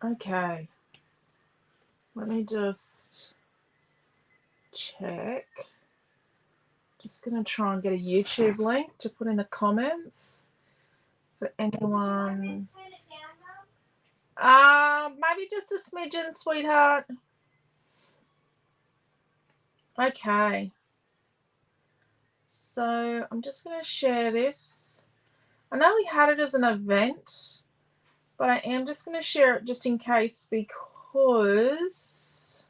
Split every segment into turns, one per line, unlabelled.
Okay. Let me just check. Just going to try and get a YouTube link to put in the comments for anyone. Maybe just a smidgen, sweetheart. Okay. So I'm just going to share this. I know we had it as an event, but I am just going to share it just in case because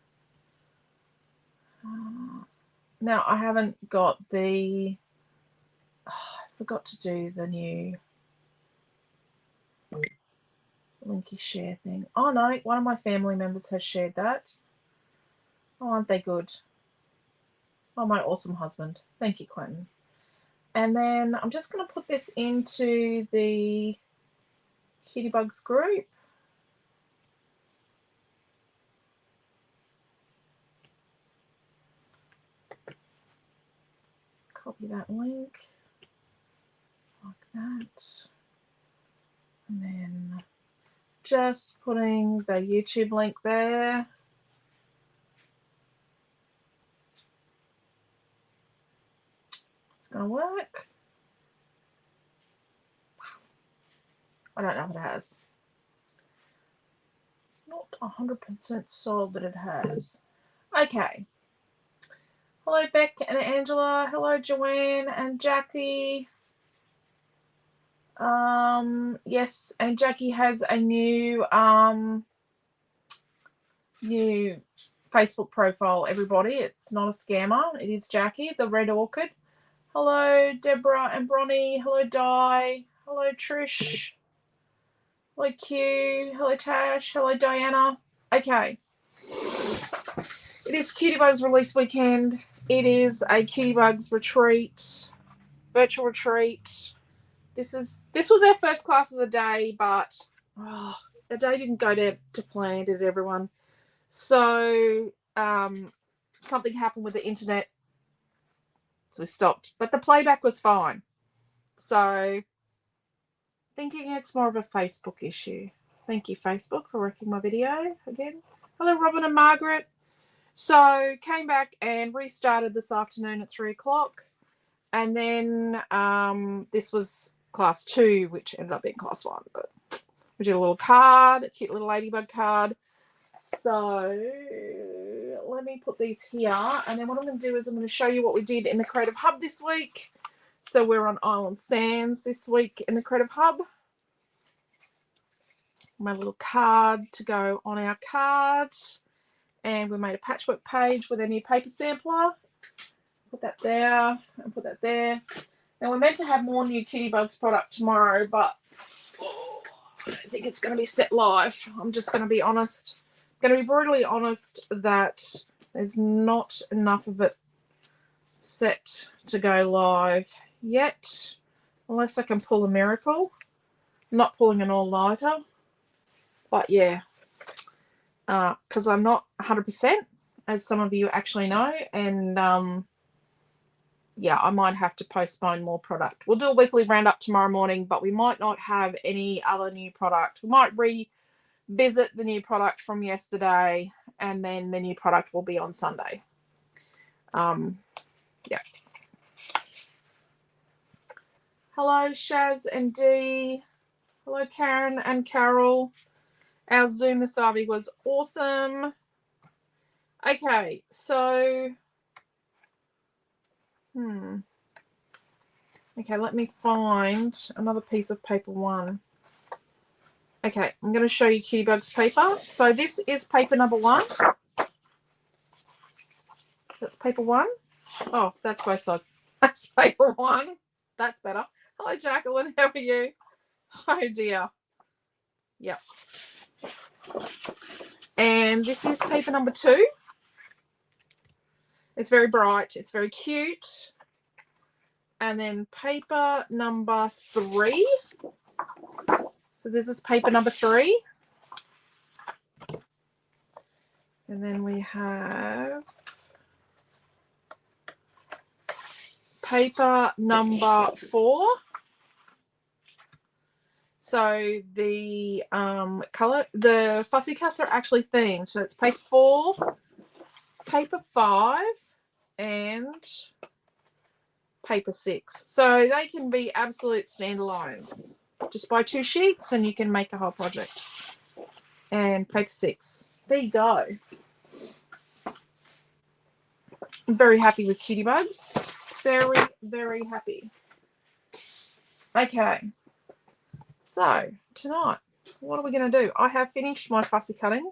now I haven't got the, I forgot to do the new linky share thing. Oh no, one of my family members has shared that. Oh, aren't they good? Oh, my awesome husband. Thank you, Quentin. And then I'm just going to put this into the Cutie Bugs group. Copy that link like that. And then just putting the YouTube link there. It's going to work. I don't know if it has. Not 100% sold that it has. Okay. Hello, Beck and Angela. Hello, Joanne and Jackie. Yes, and Jackie has a new Facebook profile, everybody. It's not a scammer. It is Jackie, the Red Orchid. Hello, Deborah and Bronnie. Hello, Di. Hello, Trish. Hello, Q. Hello, Tash. Hello, Diana. Okay. It is Cutie Bugs release weekend. It is a Cutie Bugs retreat, virtual retreat. This was our first class of the day, but the day didn't go to plan, did it, everyone? So something happened with the internet, so we stopped. But the playback was fine. So thinking it's more of a Facebook issue. Thank you, Facebook, for wrecking my video again. Hello, Robin and Margaret. So came back and restarted this afternoon at 3 o'clock. And then this was class 2, which ended up being class 1. But we did a little card, a cute little ladybug card. So let me put these here. And then what I'm going to do is I'm going to show you what we did in the Creative Hub this week. So we're on Island Sands this week in the Creative Hub. My little card to go on our card. And we made a patchwork page with a new paper sampler. Put that there and put that there. Now we're meant to have more new Cutie Bugs product tomorrow, but I don't think it's going to be set live. I'm just going to be honest. I'm going to be brutally honest that there's not enough of it set to go live yet, unless I can pull a miracle. I'm not pulling an all-nighter, but yeah. Because I'm not 100%, as some of you actually know, and yeah, I might have to postpone more product. We'll do a weekly roundup tomorrow morning, but we might not have any other new product. We might revisit the new product from yesterday, and then the new product will be on Sunday. Yeah. Hello, Shaz and Dee. Hello, Karen and Carol. Our Zoom this Ivy was awesome. Okay, so okay, let me find another piece of paper 1. Okay, I'm going to show you Cutie Bugs paper. So this is paper number 1. That's paper 1. Oh, that's both sides. That's paper 1. That's better. Hello, Jacqueline. How are you? Oh, dear. Yep. And this is paper number 2. It's very bright. It's very cute. And then paper number 3. So this is paper number 3. And then we have paper number 4. So the the fussy cuts are actually themed. So it's paper 4, paper 5, and paper 6. So they can be absolute standalones. Just buy 2 sheets and you can make a whole project. And paper 6. There you go. I'm very happy with Cutie Bugs. Very, very happy. Okay. So, tonight, what are we going to do? I have finished my fussy cutting.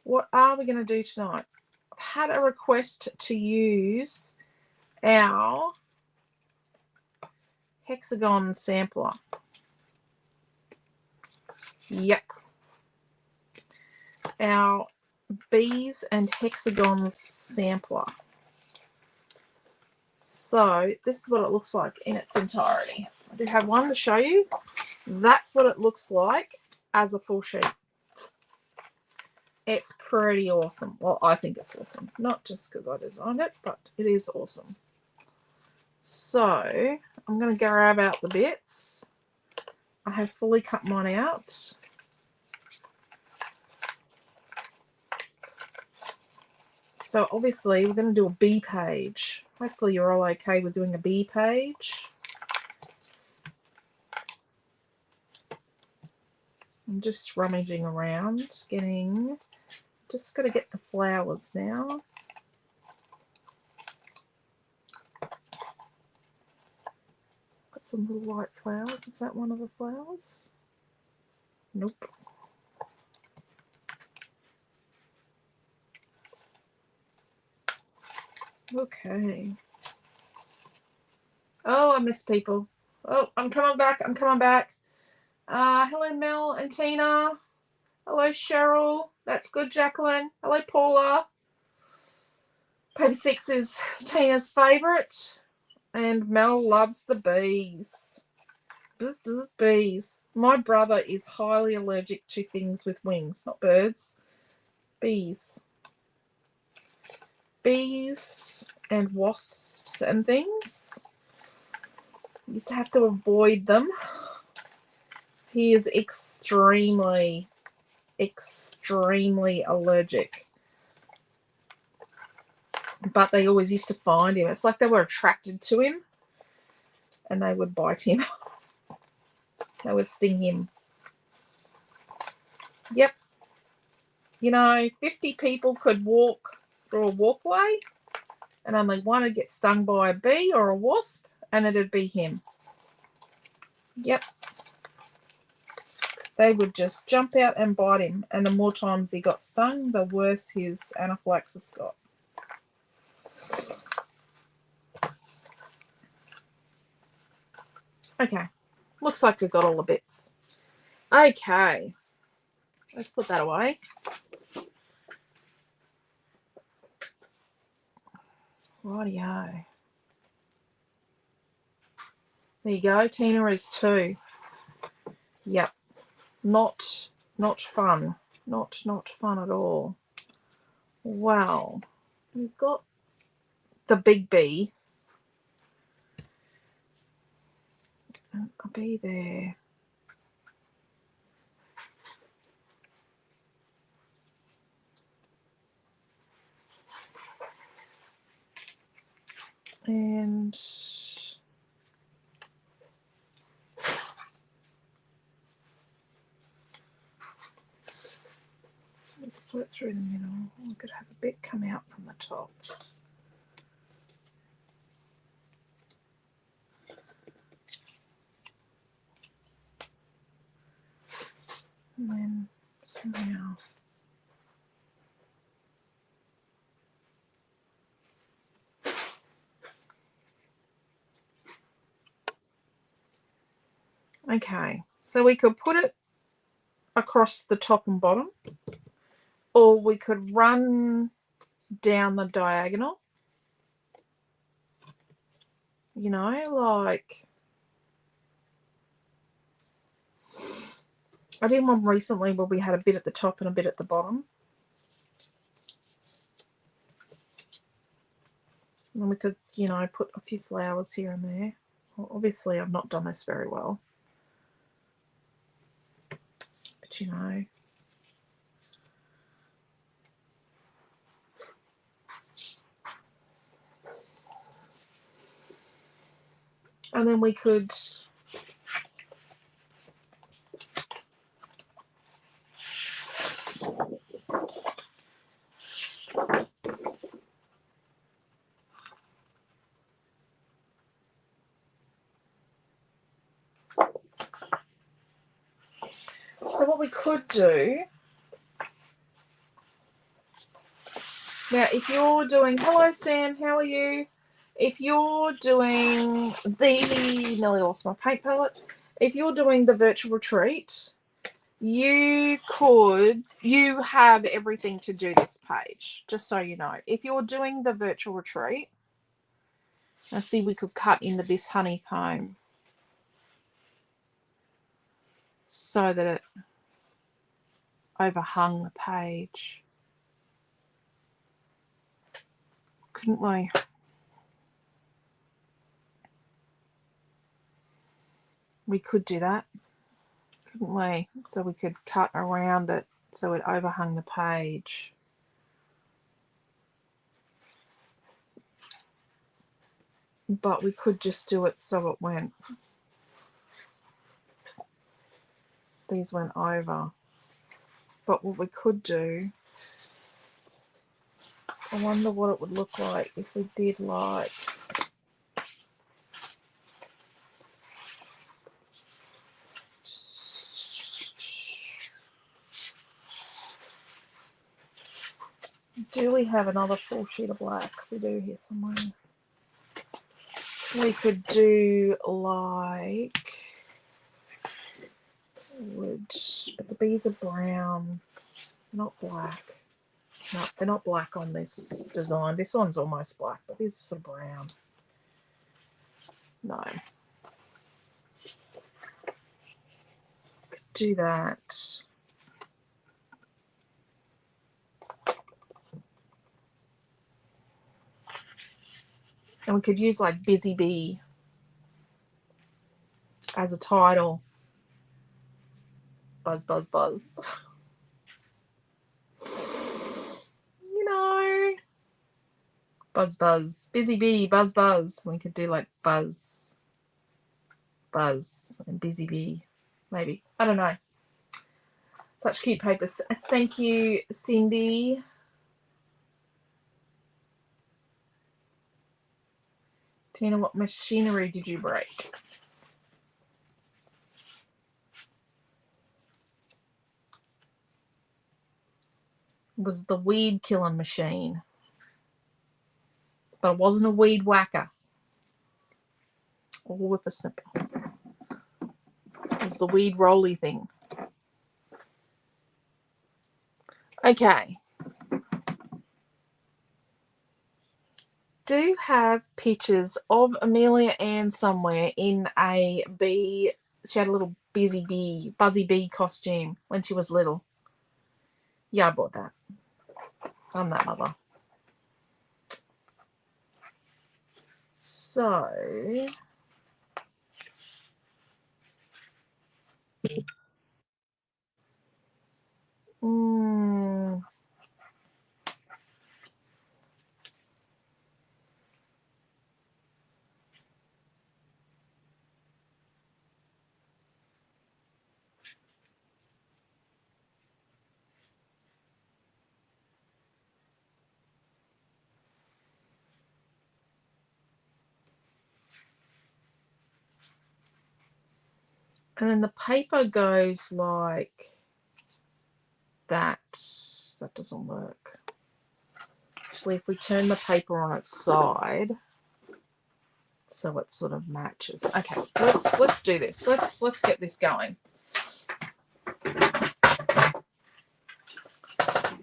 What are we going to do tonight? I've had a request to use our hexagon sampler. Yep. Our bees and hexagons sampler. So this is what it looks like in its entirety. I do have one to show you. That's what it looks like as a full sheet. It's pretty awesome. Well, I think it's awesome. Not just because I designed it, but it is awesome. So I'm going to grab out the bits. I have fully cut mine out. So obviously we're going to do a B page. Hopefully you're all okay with doing a B page. I'm just rummaging around, just got to get the flowers now. Got some little white flowers. Is that one of the flowers? Nope. Okay. Oh, I miss people. Oh, I'm coming back. I'm coming back. Hello, Mel and Tina. Hello, Cheryl. That's good, Jacqueline. Hello, Paula. Paper 6 is Tina's favourite. And Mel loves the bees. Bzz, bzz, bees. My brother is highly allergic to things with wings. Not birds. Bees. Bees and wasps and things. Used to have to avoid them. He is extremely allergic. But they always used to find him. It's like they were attracted to him and they would bite him. They would sting him. Yep. You know, 50 people could walk through a walkway and only one would get stung by a bee or a wasp and it'd be him. Yep. They would just jump out and bite him, and the more times he got stung, the worse his anaphylaxis got. Okay, looks like we've got all the bits. Okay, let's put that away. Rightio. There you go. Tina is 2. Yep. Not fun. Not fun at all. Wow. We've got the big bee. A bee there. And we could put it through the middle. We could have a bit come out from the top. And then somehow. Okay, so we could put it across the top and bottom, or we could run down the diagonal. You know, like I did one recently where we had a bit at the top and a bit at the bottom. And then we could, you know, put a few flowers here and there. Well, obviously, I've not done this very well. you know. And then we could so what we could do now, if you're doing, hello Sam, how are you? If you're doing the, nearly lost my paint palette. If you're doing the virtual retreat, you have everything to do this page, just so you know. If you're doing the virtual retreat, let's see, we could cut into this honeycomb so that it overhung the page. Couldn't we? We could do that, couldn't we? So we could cut around it so it overhung the page. But we could just do it so it went, these went over. But what we could do, I wonder what it would look like if we did like, do we have another full sheet of black? We do here somewhere. We could do like wood, but the bees are brown, not black. No, they're not black on this design. This one's almost black, but this is sort of brown. No. Could do that. And we could use like Busy Bee as a title. Buzz, buzz, buzz. You know. Buzz, buzz. Busy Bee, buzz, buzz. We could do like buzz, buzz, and Busy Bee. Maybe. I don't know. Such cute papers. Thank you, Cindy. Tina, what machinery did you break? It was the weed killing machine. But it wasn't a weed whacker or whippersnapper. It was the weed rolly thing. Okay. Do have pictures of Amelia Ann somewhere in a bee. She had a little buzzy bee costume when she was little. Yeah, I bought that. I'm that mother. So and then the paper goes like that. That doesn't work. Actually, if we turn the paper on its side so it sort of matches. Okay, let's do this. Let's get this going.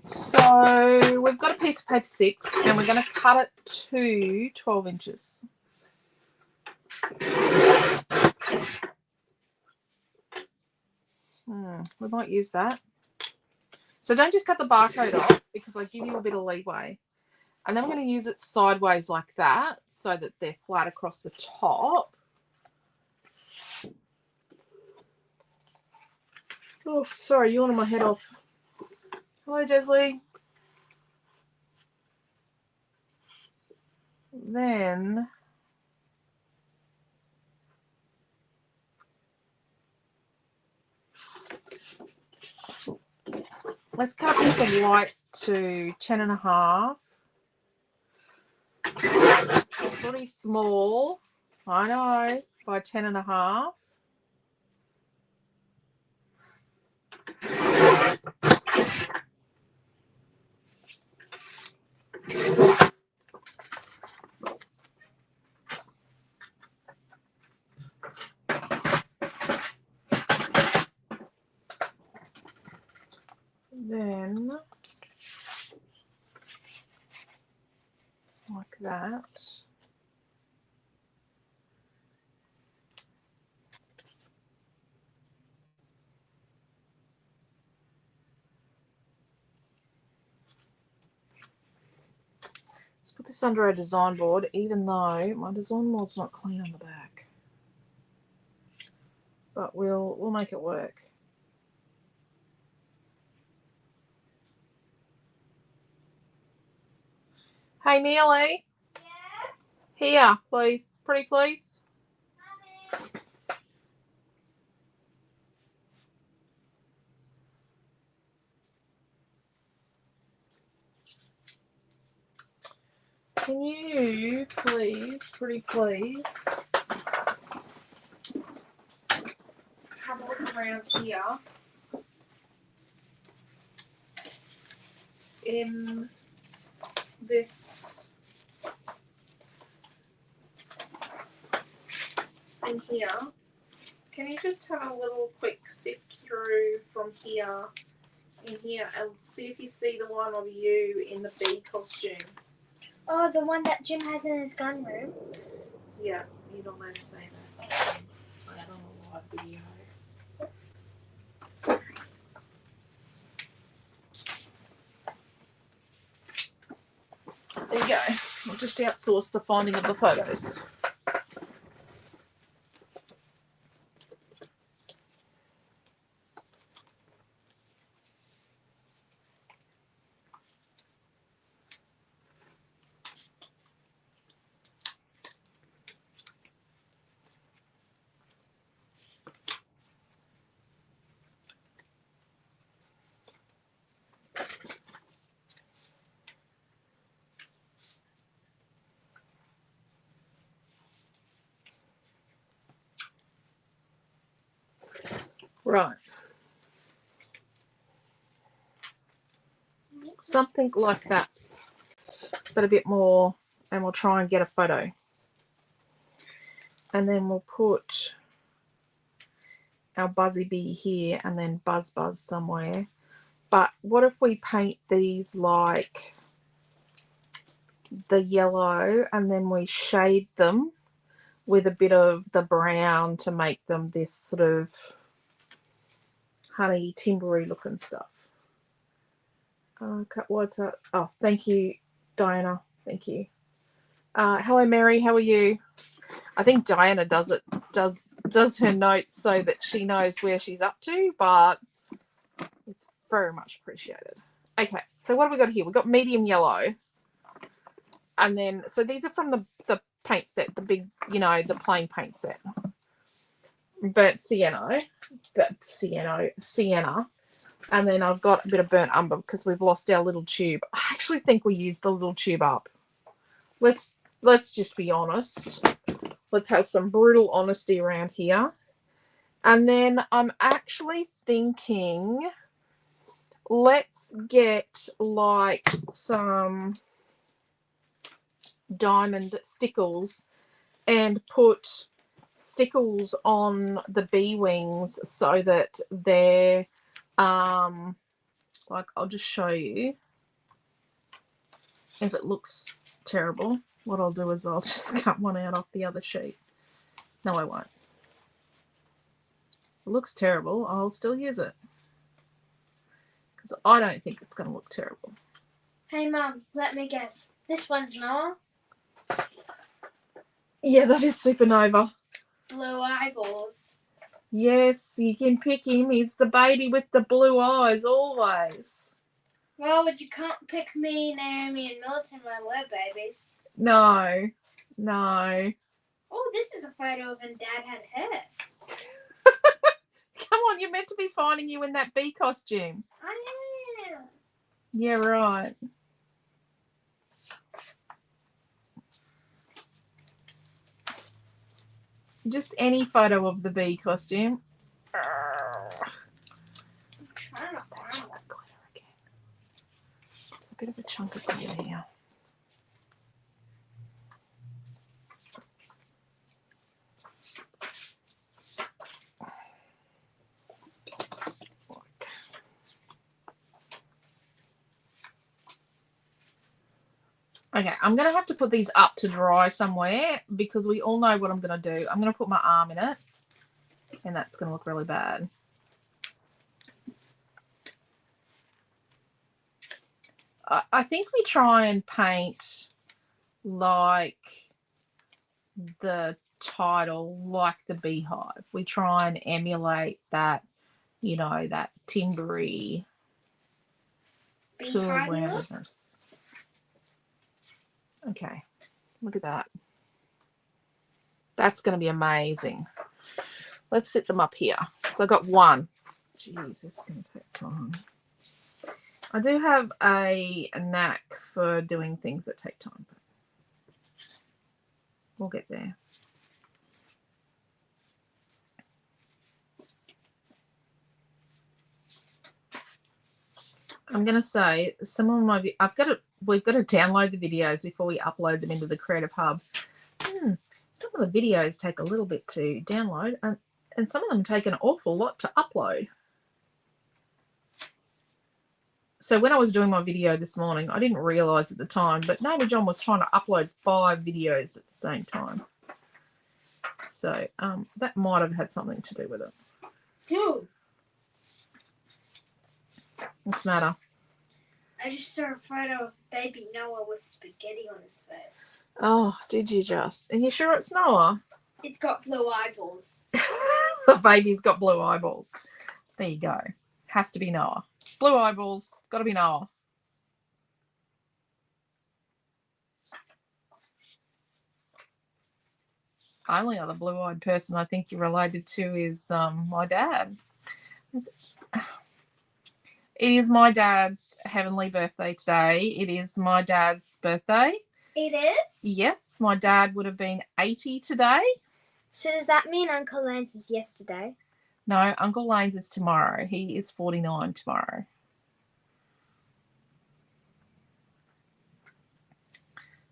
So we've got a piece of paper 6 and we're going to cut it to 12 inches. We might use that. So don't just cut the barcode off because I give you a bit of leeway. And then we're going to use it sideways like that so that they're flat across the top. Oh, sorry, yawning my head off. Hello, Desley. Then let's cut this a white to 10.5. Pretty small, I know, by 10.5. Then, like that. Let's put this under our design board, even though my design board's not clean on the back. But we'll make it work. Hey, Mealy. Yeah? Here, please. Pretty please. Can you please, pretty please, have a look around here in this, in here. Can you just have a little quick sift through from here, in here, and see if you see the one of you in the bee costume?
Oh, the one that Jim has in his gun room?
Yeah, you're not allowed to say that. I don't know live video. There you go. I'll just outsource the finding of the photos. Right. Something like that, but a bit more, and we'll try and get a photo. And then we'll put our Buzzy Bee here and then Buzz Buzz somewhere. But what if we paint these like the yellow and then we shade them with a bit of the brown to make them this sort of honey timbery looking stuff. What's that? Oh, thank you, Diana. Thank you. Hello, Mary. How are you? I think Diana does her notes so that she knows where she's up to, but it's very much appreciated. Okay, so what have we got here? We've got medium yellow. And then, so these are from the paint set, the big, you know, the plain paint set. Burnt sienna. And then I've got a bit of burnt umber because we've lost our little tube. I actually think we used the little tube up. Let's just be honest. Let's have some brutal honesty around here. And then I'm actually thinking, let's get like some diamond stickles and put stickles on the bee wings so that they're like, I'll just show you if it looks terrible. What I'll do is I'll just cut one out off the other sheet. No, I won't. It looks terrible. I'll still use it because I don't think it's going to look terrible.
Hey, Mum, let me guess. This one's Noah?
Yeah, that is Supernova.
Blue eyeballs.
Yes, you can pick him. He's the baby with the blue eyes always.
Well, but you can't pick me, Naomi, and Milton when we're babies.
No, no.
Oh, this is a photo of when Dad had hair.
Come on, you're meant to be finding you in that bee costume.
I am.
Yeah, right. Just any photo of the bee costume.
I'm trying to
That
find
chunk
one.
of glitter again. It's a bit of a chunk of glitter here. Okay, I'm going to have to put these up to dry somewhere because we all know what I'm going to do. I'm going to put my arm in it, and that's going to look really bad. I think we try and paint like the title, like the beehive. We try and emulate that, you know, that timbery, cool
Beehive look?
roundedness. Okay, look at that. That's going to be amazing. Let's set them up here. So I got one. Jeez, this is going to take time. I do have a knack for doing things that take time, but we'll get there. I'm going to say some of my, we've got to download the videos before we upload them into the Creative Hub. Some of the videos take a little bit to download, and some of them take an awful lot to upload. So when I was doing my video this morning, I didn't realise at the time, but Naomi John was trying to upload 5 videos at the same time. So that might have had something to do with it.
Who?
What's the matter?
I just saw a photo of baby Noah with spaghetti on his face.
Oh, did you just? Are you sure it's Noah?
It's got blue eyeballs.
The baby's got blue eyeballs. There you go. Has to be Noah. Blue eyeballs. Got to be Noah. Only other blue-eyed person I think you're related to is my dad. It is my dad's heavenly birthday today. It is my dad's birthday.
It is?
Yes, my dad would have been 80 today.
So does that mean Uncle Lance was yesterday?
No, Uncle Lane's is tomorrow. He is 49 tomorrow.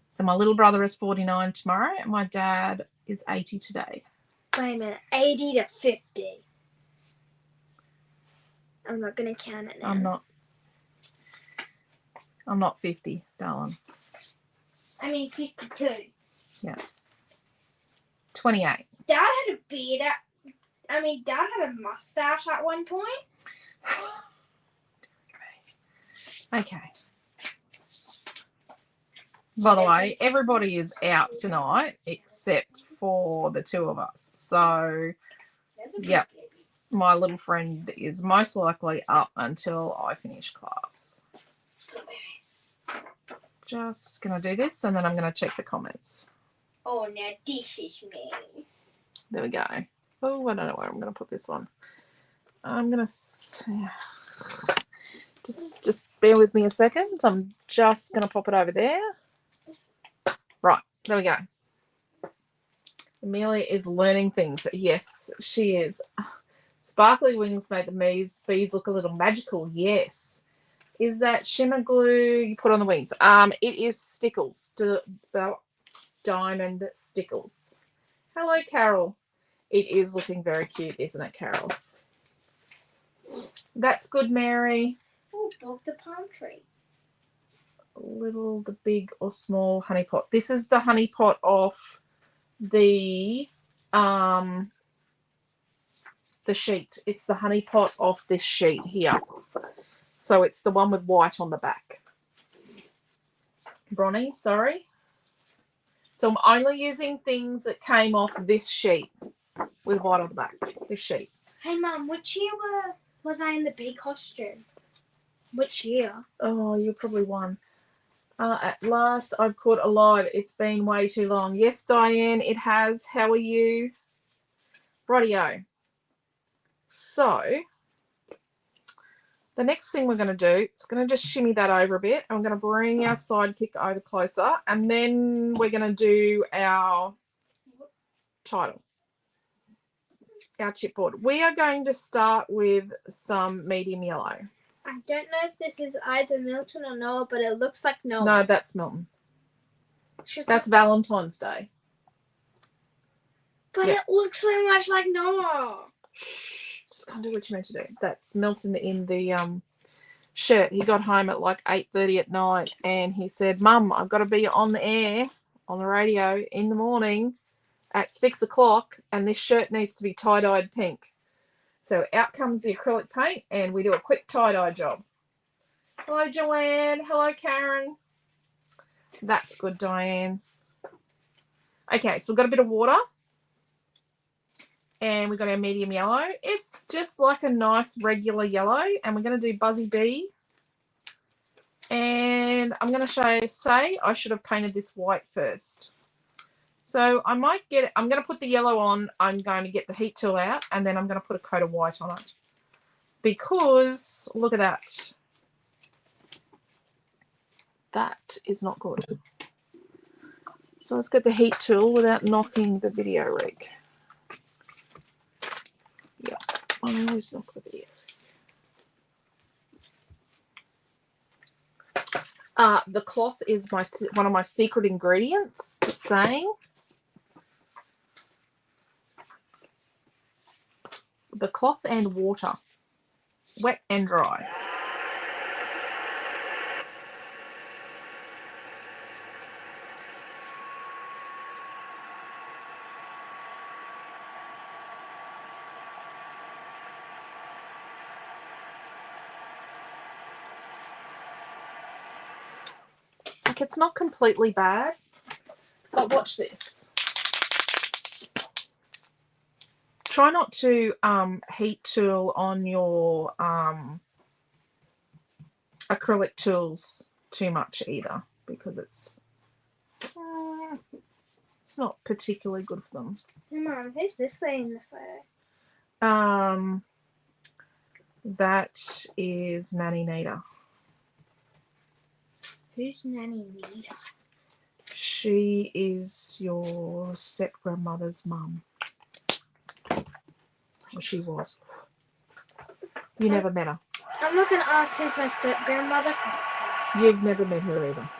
So my little brother is 49 tomorrow, and my dad is 80 today.
Wait a minute, 80 to 50. I'm not going to count it now.
I'm not 50, darling.
I mean 52.
Yeah. 28.
Dad had a beard Dad had a mustache at one point.
Okay. By the way, everybody is out tonight except for the two of us. So, yep, my little friend is most likely up until I finish class. Just going to do this, and then I'm going to check the comments.
Oh, now this is me.
There we go. Oh, I don't know where I'm going to put this one. I'm going to... Just bear with me a second. I'm just going to pop it over there. Right, there we go. Amelia is learning things. Yes, she is. Sparkly wings make the bees look a little magical. Yes. Is that shimmer glue you put on the wings? It is stickles. Diamond stickles. Hello, Carol. It is looking very cute, isn't it, Carol? That's good, Mary.
Oh, Bob the palm tree.
Little, the big or small honey pot. This is the honey pot off the sheet. It's the honey pot off this sheet here. So it's the one with white on the back. Bronnie, sorry. So I'm only using things that came off this sheet. with white on the back. This sheet.
Hey, Mum, which year was I in the bee costume? Which year?
Oh, you're probably one. At last, I've caught alive. It's been way too long. Yes, Diane, it has. How are you? Rightio. So, the next thing we're going to do, it's going to just shimmy that over a bit. I'm going to bring our sidekick over closer, and then we're going to do our title, our chipboard. We are going to start with some medium yellow.
I don't know if this is either Milton or Noah, but it looks like Noah.
No, that's Milton. That's Valentine's Day.
But it looks so much like Noah.
Shh, just can't do what you meant to do. That's Milton in the shirt. He got home at like 8:30 at night, and he said, "Mum, I've got to be on the air, on the radio in the morning at 6 o'clock, and this shirt needs to be tie-dyed pink." So out comes the acrylic paint, and we do a quick tie-dye job. Hello, Joanne. Hello, Karen. That's good, Diane. Okay, so we've got a bit of water. And we've got our medium yellow. It's just like a nice regular yellow. And we're going to do Buzzy Bee. And I'm going to say I should have painted this white first. So I might get it. I'm going to put the yellow on. I'm going to get the heat tool out. And then I'm going to put a coat of white on it. Because, look at that. That is not good. So let's get the heat tool without knocking the video rig. Yeah, I always knock the video. The cloth is one of my secret ingredients. Just saying. The cloth and water, wet and dry. It's not completely bad, but watch this. Try not to heat tool on your acrylic tools too much either, because it's not particularly good for them.
Hey, Mom, who's this lady in the photo?
That is Nanny Nita.
Who's Nanny Nita?
She is your step-grandmother's mum. Well, she was. You never met her.
I'm not going to ask who's my step-grandmother.
You've never met her either.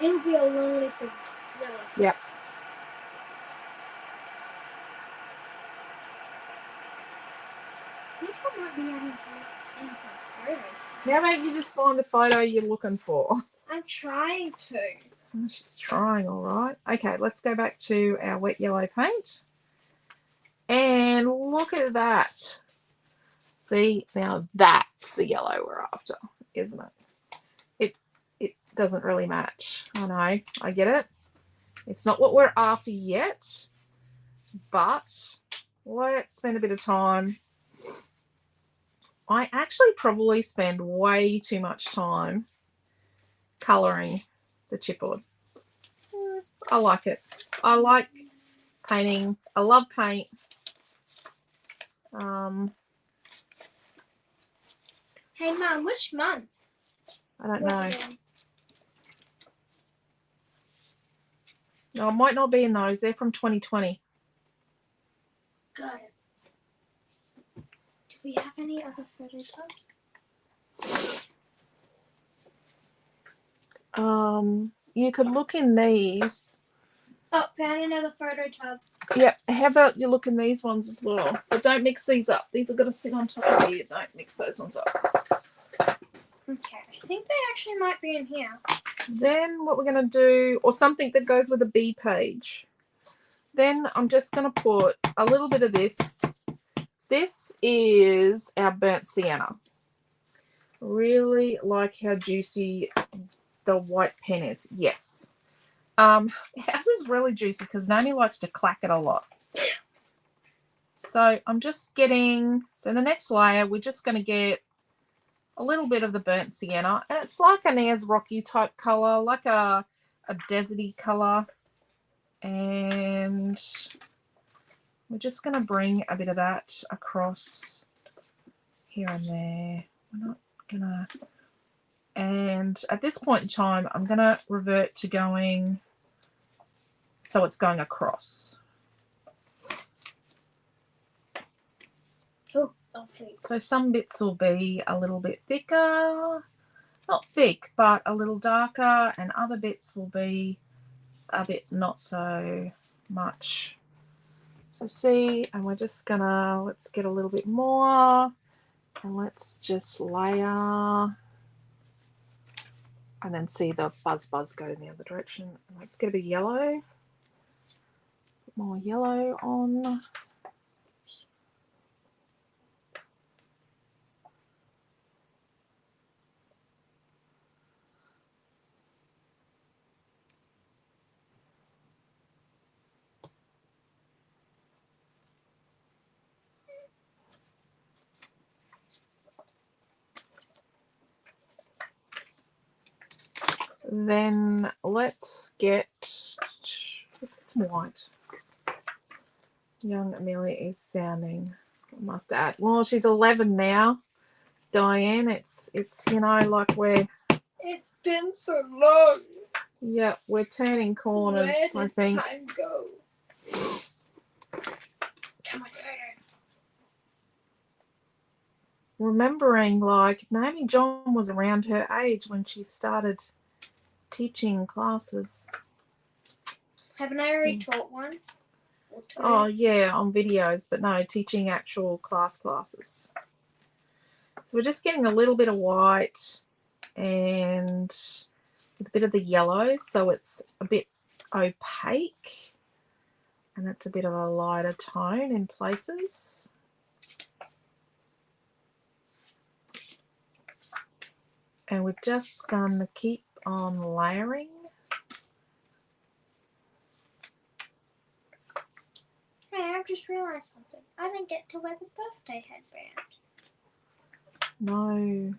It'll be a long list of relatives.
Yep.
I think I might be adding some photos.
How about you just find the photo you're looking for?
I'm trying to.
Oh, she's trying, all right. Okay, let's go back to our wet yellow paint. And look at that. See, now that's the yellow we're after, isn't it? It doesn't really match. I know, I get it. It's not what we're after yet, but let's spend a bit of time. I actually probably spend way too much time colouring the chipboard. I like it. I like painting. I love paint.
Hey, Mum, which month?
I don't know. No, it might not be in those. They're from 2020.
Got it. Do we have any other photo tubs?
You could look in these.
Oh, found another photo tub.
Yep. How about you look in these ones as well? But don't mix these up. These are going to sit on top of here. Don't mix those ones up.
Okay, I think they actually might be in here.
Then what we're going to do, or something that goes with a B page. Then I'm just going to put a little bit of this. This is our burnt sienna. Really like how juicy the white pen is. Yes. Ours is really juicy because Naomi likes to clack it a lot. So I'm just getting, so the next layer, we're just going to get a little bit of the burnt sienna. And it's like an Ayers Rocky type colour, like a deserty colour. And we're just going to bring a bit of that across here and there. We're not going to, and at this point in time, I'm going to revert to going, so it's going across.
Oh,
so some bits will be a little bit thicker, not thick, but a little darker, and other bits will be a bit not so much. So see, and we're just gonna, let's get a little bit more, and let's just layer, and then see the buzz go in the other direction. Let's get a bit yellow, more yellow on. Then let's get some white. Young Amelia is sounding, I must add. Well, she's 11 now, Diane. It's you know, like
it's been so long.
Yeah, we're turning corners.
Where did
I think.
time go? Come on, photo.
Remembering, like, Naomi John was around her age when she started teaching classes.
Haven't I already taught one?
Oh, yeah, on videos, but no, teaching actual classes. So we're just getting a little bit of white and a bit of the yellow, so it's a bit opaque, and that's a bit of a lighter tone in places. And we're just going to keep on layering.
Hey, I've just realised something. I didn't get to wear the birthday headband.
No.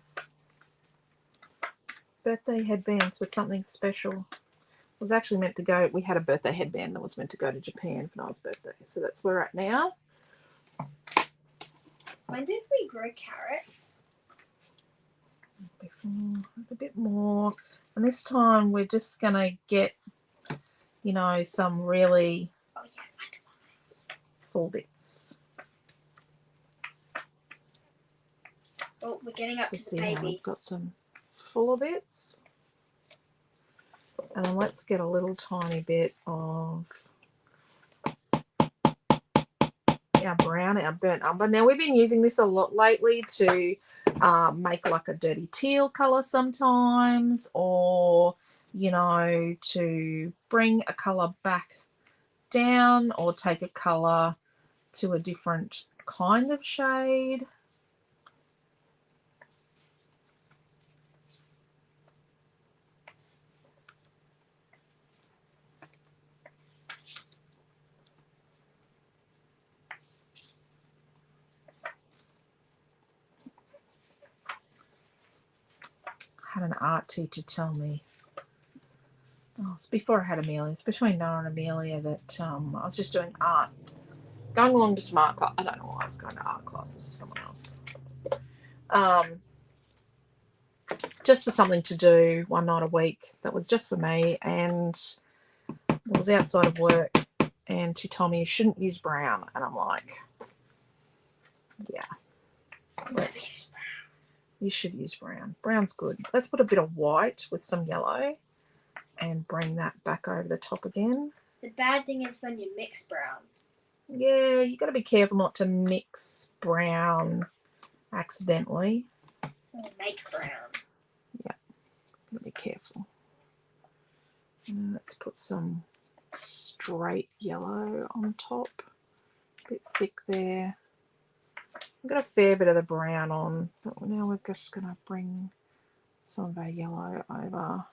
Birthday headbands were something special. It was actually meant to go, we had a birthday headband that was meant to go to Japan for Noah's birthday. So that's where we're at now.
When did we grow carrots?
Before, a bit more. And this time we're just going to get, you know, some really full bits.
Oh, we're getting up to the
How
baby.
we've got some fuller bits. And then let's get a little tiny bit of our brown, our burnt umber. Now we've been using this a lot lately to make like a dirty teal colour sometimes, or, you know, to bring a colour back down or take a colour to a different kind of shade. I had an art teacher tell me, oh, it's before I had Amelia, it's between Noah and Amelia, that I was just doing art, going along to some art class. I don't know why I was going to art classes with someone else. Just for something to do one night a week that was just for me, and it was outside of work, and she told me you shouldn't use brown, and I'm like, yeah, you should use brown. Brown's good. Let's put a bit of white with some yellow and bring that back over the top again.
The bad thing is when you mix brown.
Yeah, you got to be careful not to mix brown accidentally.
Or make brown.
Yeah, got to be careful. And let's put some straight yellow on top. A bit thick there. I've got a fair bit of the brown on, but now we're just going to bring some of our yellow over.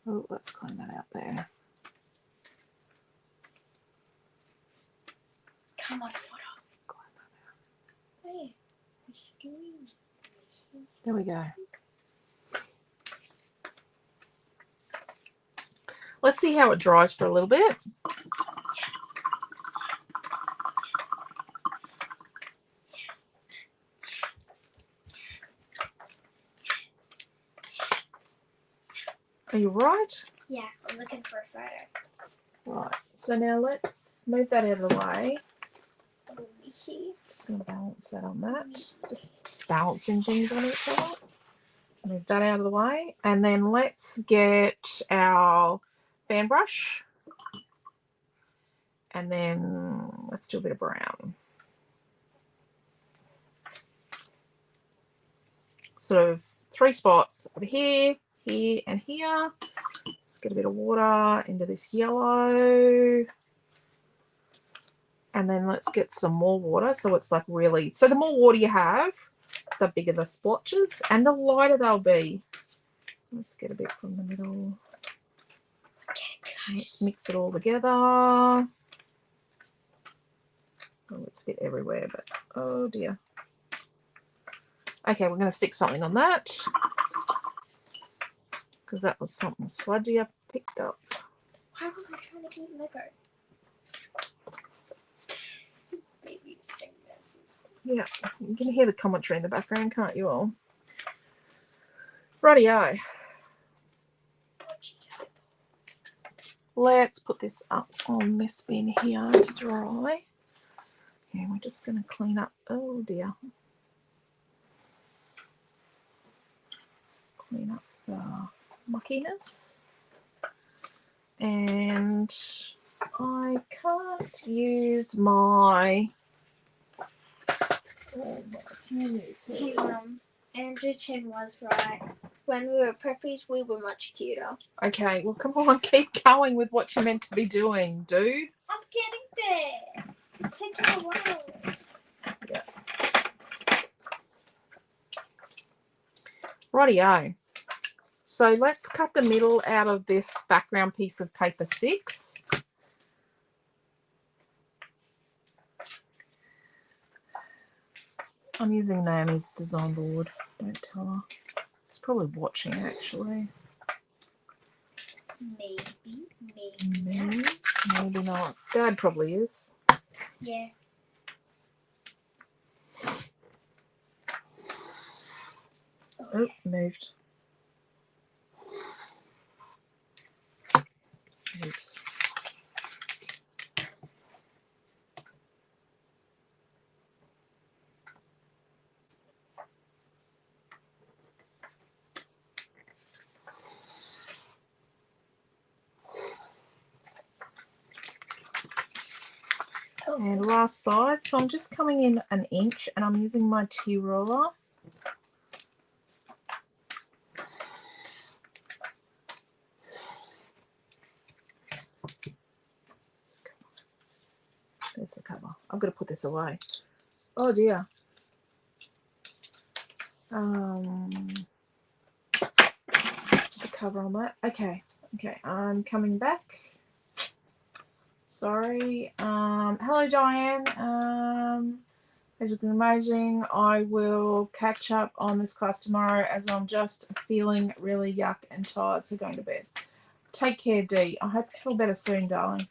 Oh, let's clean that out there.
Come on, photo. Hey,
There we go. Let's see how it dries for a little bit. Are you right?
Yeah, I'm looking for a photo.
Right. So now let's move that out of the way.
Over here.
Just going to balance that on that. Just balancing things on each other. Move that out of the way. And then let's get our fan brush. And then let's do a bit of brown. Sort of 3 spots over here, here, and here. Let's get a bit of water into this yellow. And then let's get some more water. So it's like really, so the more water you have, the bigger the splotches and the lighter they'll be. Let's get a bit from the middle. Let's mix it all together. Oh, it's a bit everywhere, but oh dear. Okay, we're going to stick something on that because that was something sludgy I picked up.
Why was I trying to get Lego? Maybe sing messes.
Yeah, you can hear the commentary in the background, can't you all? Rightio. Let's put this up on this bin here to dry. And we're just going to clean up. Oh dear. Clean up the muckiness. And I can't use my...
Hey, Andrew Chen was right. When we were preppies, we were much cuter.
Okay, well, come on, keep going with what you're meant to be doing, dude.
I'm getting there. Take it away.
Yeah. Rightio. So let's cut the middle out of this background piece of paper 6. I'm using Naomi's design board. Don't tell her. She's probably watching, actually. Maybe not. Dad probably is.
Yeah.
Oh, moved. Oops. And last side, so I'm just coming in an inch and I'm using my T-roller. There's the cover. I've got to put this away. Oh dear. The cover on that. Okay, I'm coming back. Sorry. Hello, Diane. As you can imagine, I will catch up on this class tomorrow as I'm just feeling really yuck and tired, so going to bed. Take care, Dee. I hope you feel better soon, darling.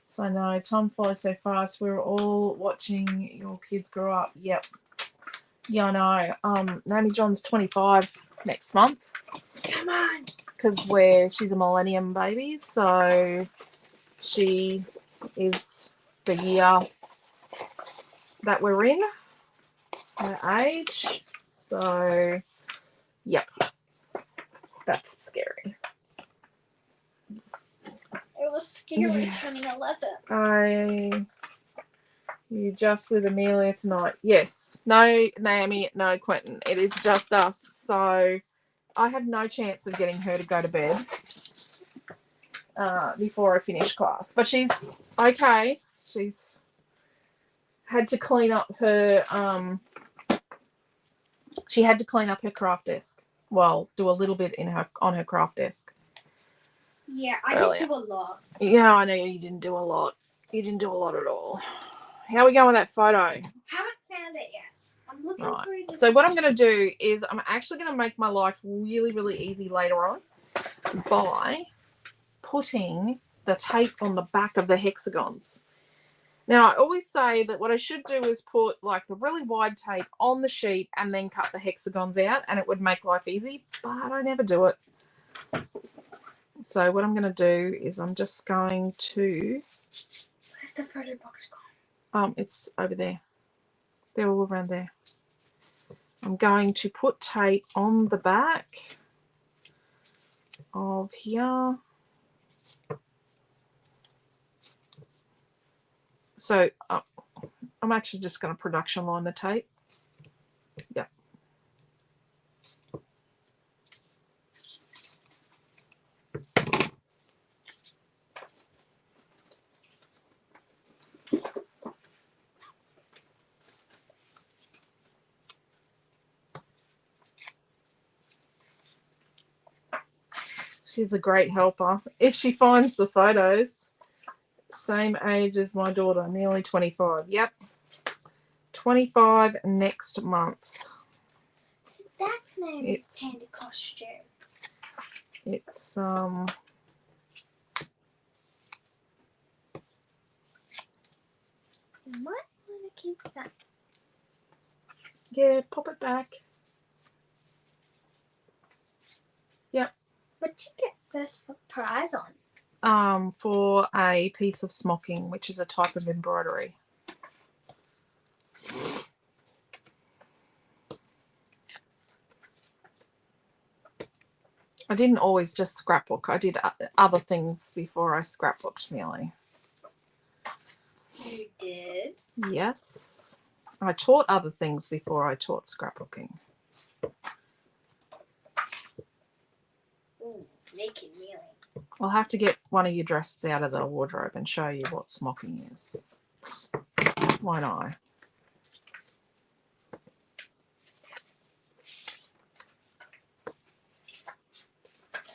So I know time flies so fast. We're all watching your kids grow up. Yep. Yeah, I know. Naomi John's 25 next month.
Come on.
Because she's a millennium baby, so she is the year that we're in, her age. So, yep, that's scary.
It was scary turning 11.
You just with Amelia tonight? Yes. No, Naomi. No, Quentin. It is just us. So I have no chance of getting her to go to bed before I finish class. But she's okay. She's had to clean up her. She had to clean up her craft desk. Well, do a little bit on her craft desk.
Yeah, I
earlier.
didn't do a lot.
Yeah, I know you didn't do a lot. You didn't do a lot at all. How are we going with that photo?
Haven't found it yet. I'm looking through the...
So what I'm going to do is I'm actually going to make my life really, really easy later on by putting the tape on the back of the hexagons. Now, I always say that what I should do is put like the really wide tape on the sheet and then cut the hexagons out, and it would make life easy, but I never do it. So what I'm going to do is I'm just going to...
Where's the photo box gone?
It's over there. They're all around there. I'm going to put tape on the back of here. So I'm actually just going to production line the tape. Yeah. She's a great helper. If she finds the photos, same age as my daughter, nearly 25. Yep. 25 next month.
So that's name is Panda Costume.
It's
You might want to keep that.
Yeah, pop it back. Yep.
What did you get first prize on?
For a piece of smocking, which is a type of embroidery. I didn't always just scrapbook. I did other things before I scrapbooked, Millie.
You did?
Yes. I taught other things before I taught scrapbooking.
Ooh, naked Millie.
I'll have to get one of your dresses out of the wardrobe and show you what smocking is. Why not?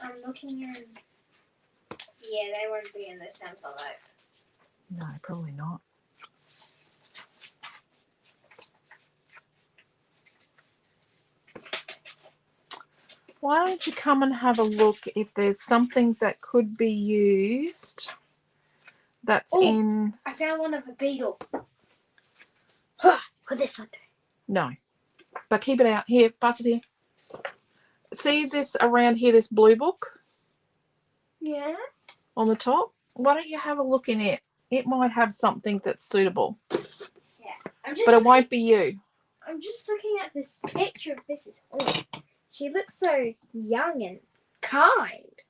I'm looking in. Yeah, they won't be in this envelope.
No, probably not. Why don't you come and have a look if there's something that could be used that's in...
I found one of a beetle. Huh, put this one there.
No. But keep it out. Here, buzz it here. See this around here, this blue book?
Yeah?
On the top? Why don't you have a look in it? It might have something that's suitable.
Yeah.
But it won't be you.
I'm just looking at this picture of Mrs. Hall. She looks so young and kind.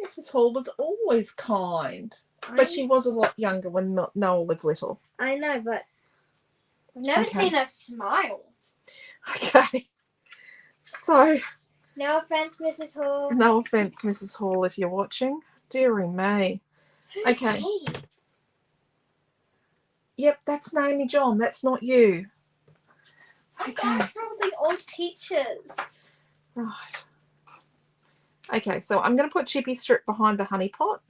Mrs. Hall was always kind. But she was a lot younger when Noah was little.
I know, but I've never seen her smile.
Okay. So...
No offense, Mrs. Hall.
No offense, Mrs. Hall, if you're watching. Dearie me.
Who's
Okay.
he?
Yep, that's Naomi John. That's not you.
Okay. Probably old teachers.
Right. Okay, so I'm going to put Chippy Strip behind the honey pot.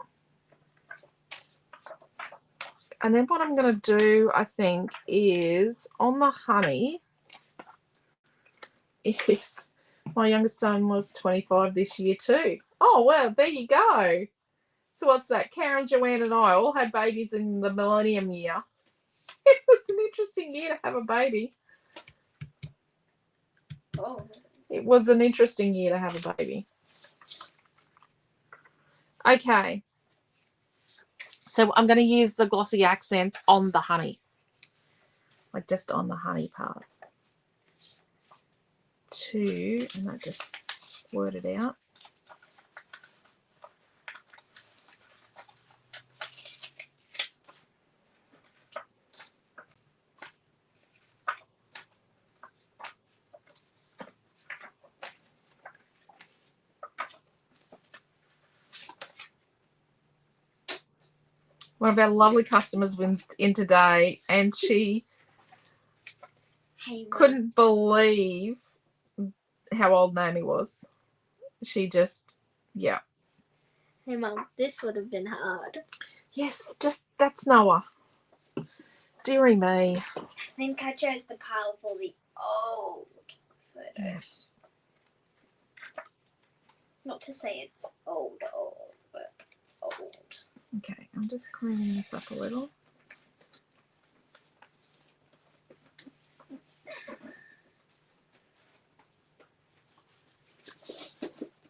And then what I'm going to do, I think, is on the honey is... My youngest son was 25 this year too. Oh, well, there you go. So what's that? Karen, Joanne and I all had babies in the millennium year. It was an interesting year to have a baby.
Oh.
It was an interesting year to have a baby. Okay. So I'm going to use the glossy accents on the honey. Like just on the honey part. And I just squirt it out. One of our lovely customers went in today and she couldn't believe how old Naomi was. She just, yeah.
Hey, Mum, this would have been hard.
Yes, just that's Noah. Dearie me.
I think I chose the pile for the old photos.
Yes.
Not to say it's old, but it's old.
Okay, I'm just cleaning this up a little.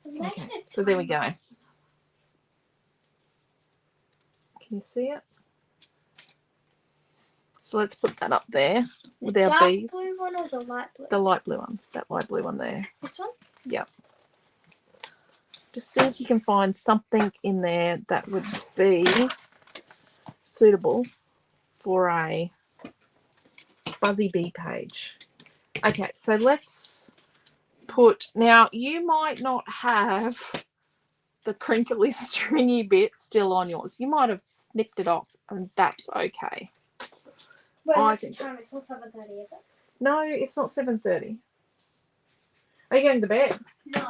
Okay, so there we go. Can you see it? So let's put that up there with our bees.
The dark blue one or the light blue?
The light blue one. That light blue one there.
This one?
Yep. Just see if you can find something in there that would be suitable for a Fuzzy Bee page. Okay, so let's put, now you might not have the crinkly stringy bit still on yours. You might have snipped it off, and that's okay.
Well,
I
it's
think
time. It's not 7:30, is it?
No, it's not 7:30. Are you going to bed?
No.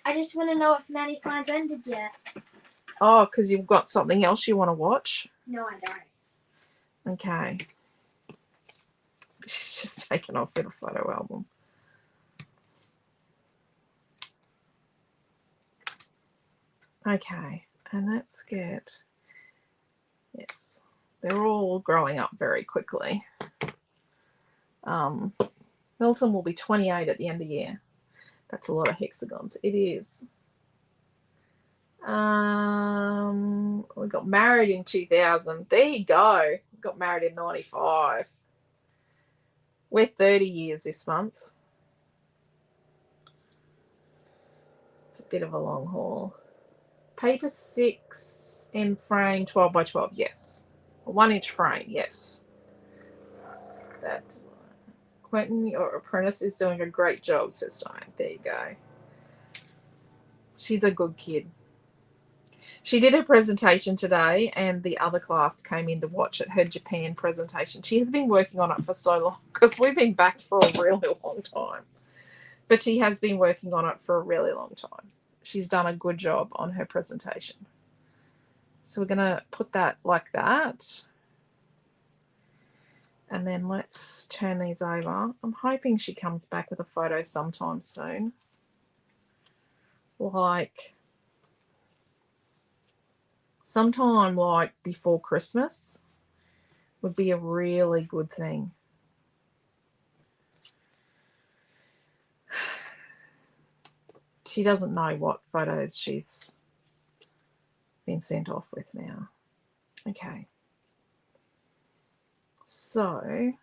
I just want to know if 95's ended yet.
Oh, because you've got something else you want to watch?
No, I don't.
Okay. She's just taken off with a photo album. Okay, and let's get, yes, they're all growing up very quickly. Milton will be 28 at the end of the year. That's a lot of hexagons. It is. We got married in 2000. There you go. Got married in 95. We're 30 years this month. It's a bit of a long haul. Paper 6 in frame 12 by 12. Yes. A 1-inch frame. Yes. That. Quentin, your apprentice, is doing a great job, says Diane. There you go. She's a good kid. She did her presentation today, and the other class came in to watch it, her Japan presentation. She has been working on it for so long, because we've been back for a really long time. But she has been working on it for a really long time. She's done a good job on her presentation. So we're going to put that like that. And then let's turn these over. I'm hoping she comes back with a photo sometime soon. Like sometime like before Christmas would be a really good thing. She doesn't know what photos she's been sent off with now. Okay. So I'm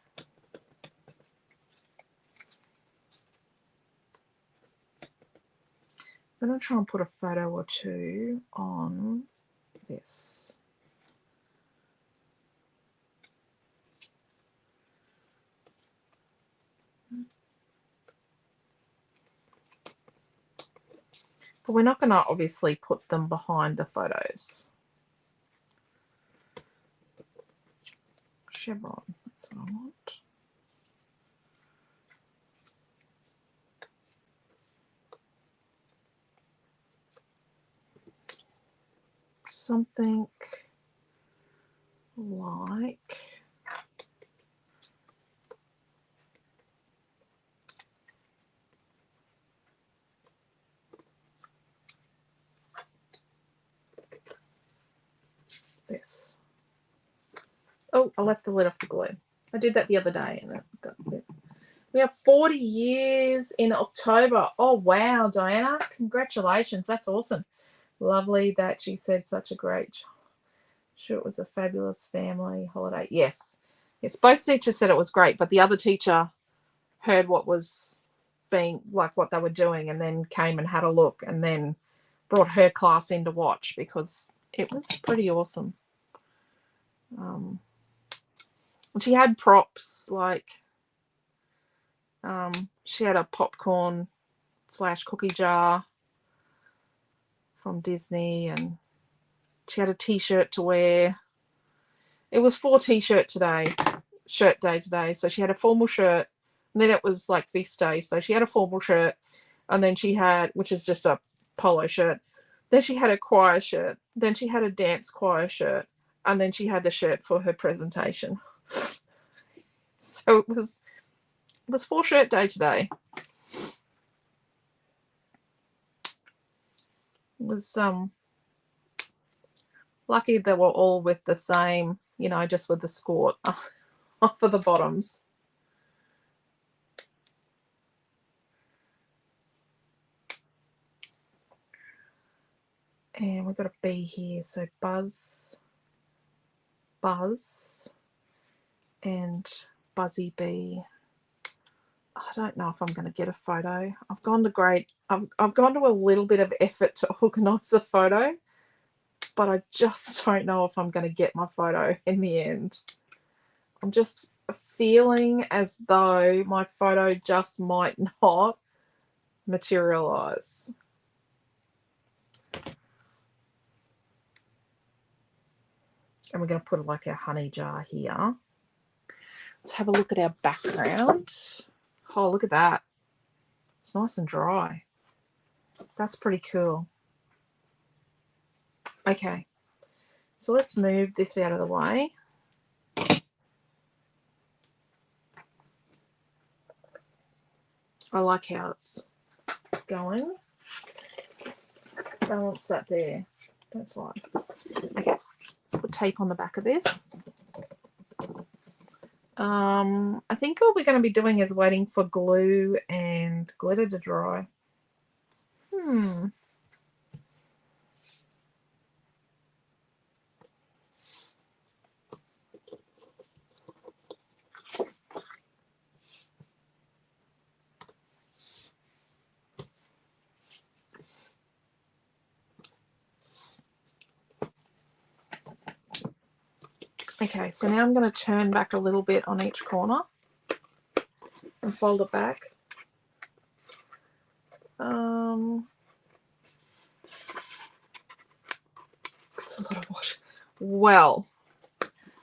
going to try and put a photo or two on this. But we're not going to obviously put them behind the photos. Chevron, that's what I want. Something like this. Oh, I left the lid off the glue. I did that the other day and it got a bit. We have 40 years in October. Oh, wow, Diana. Congratulations. That's awesome. Lovely that she said such a great job. Sure, it was a fabulous family holiday. Yes. Yes, both teachers said it was great, but the other teacher heard what was being, like what they were doing, and then came and had a look and then brought her class in to watch because it was pretty awesome. She had props like she had a popcorn / cookie jar from Disney, and she had a t-shirt to wear. It was for shirt day today. So she had a formal shirt, and then it was like feast day. So she had a formal shirt, and then she had, which is just a polo shirt. Then she had a choir shirt. Then she had a dance choir shirt. And then she had the shirt for her presentation. So it was 4-shirt day today. It was lucky they were all with the same, you know, just with the skirt off of the bottoms. And we've got a B here, so Buzz, and Buzzy Bee. I don't know if I'm going to get a photo. I've gone to a little bit of effort to organise a photo, but I just don't know if I'm going to get my photo in the end. I'm just feeling as though my photo just might not materialise. And we're going to put like our honey jar here. Let's have a look at our background. Oh, look at that. It's nice and dry. That's pretty cool. Okay. So let's move this out of the way. I like how it's going. Let's balance that there. Don't slide. Okay. Let's put tape on the back of this. I think all we're going to be doing is waiting for glue and glitter to dry. Okay, so now I'm going to turn back a little bit on each corner and fold it back. It's a lot of wash. Well,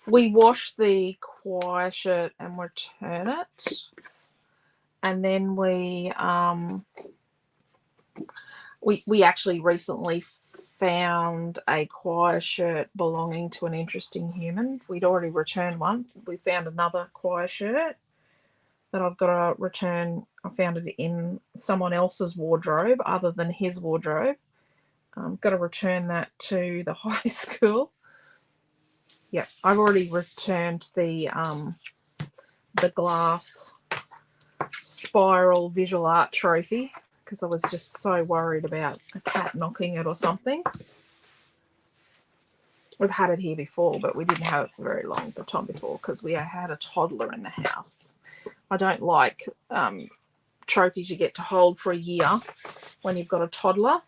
we wash the choir shirt and return it, and then we actually recently found a choir shirt belonging to an interesting human. We'd already returned one. We found another choir shirt that I've got to return. I found it in someone else's wardrobe other than his wardrobe. Got to return that to the high school. Yeah, I've already returned the glass spiral visual art trophy because I was just so worried about a cat knocking it or something. We've had it here before, but we didn't have it for very long the time before because we had a toddler in the house. I don't like trophies you get to hold for a year when you've got a toddler.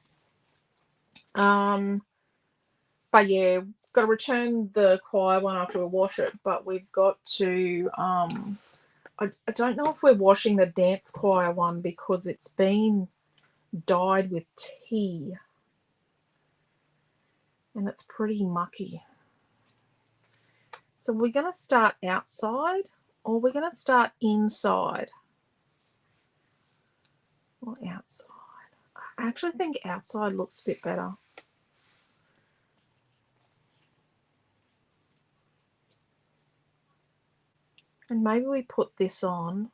But yeah, got to return the choir one after we wash it, but we've got to I don't know if we're washing the dance choir one because it's been dyed with tea and it's pretty mucky. So we're going to start outside or we're going to start inside or outside. I actually think outside looks a bit better. And maybe we put this on.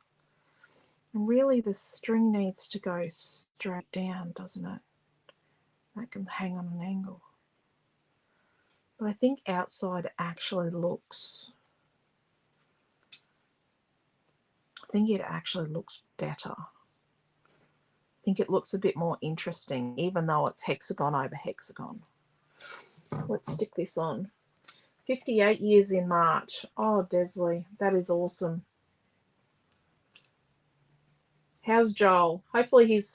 And really the string needs to go straight down, doesn't it? That can hang on an angle. But I think outside actually looks... I think it actually looks better. I think it looks a bit more interesting, even though it's hexagon over hexagon. Let's stick this on. 58 years in March. Oh, Desley, that is awesome. How's Joel? Hopefully he's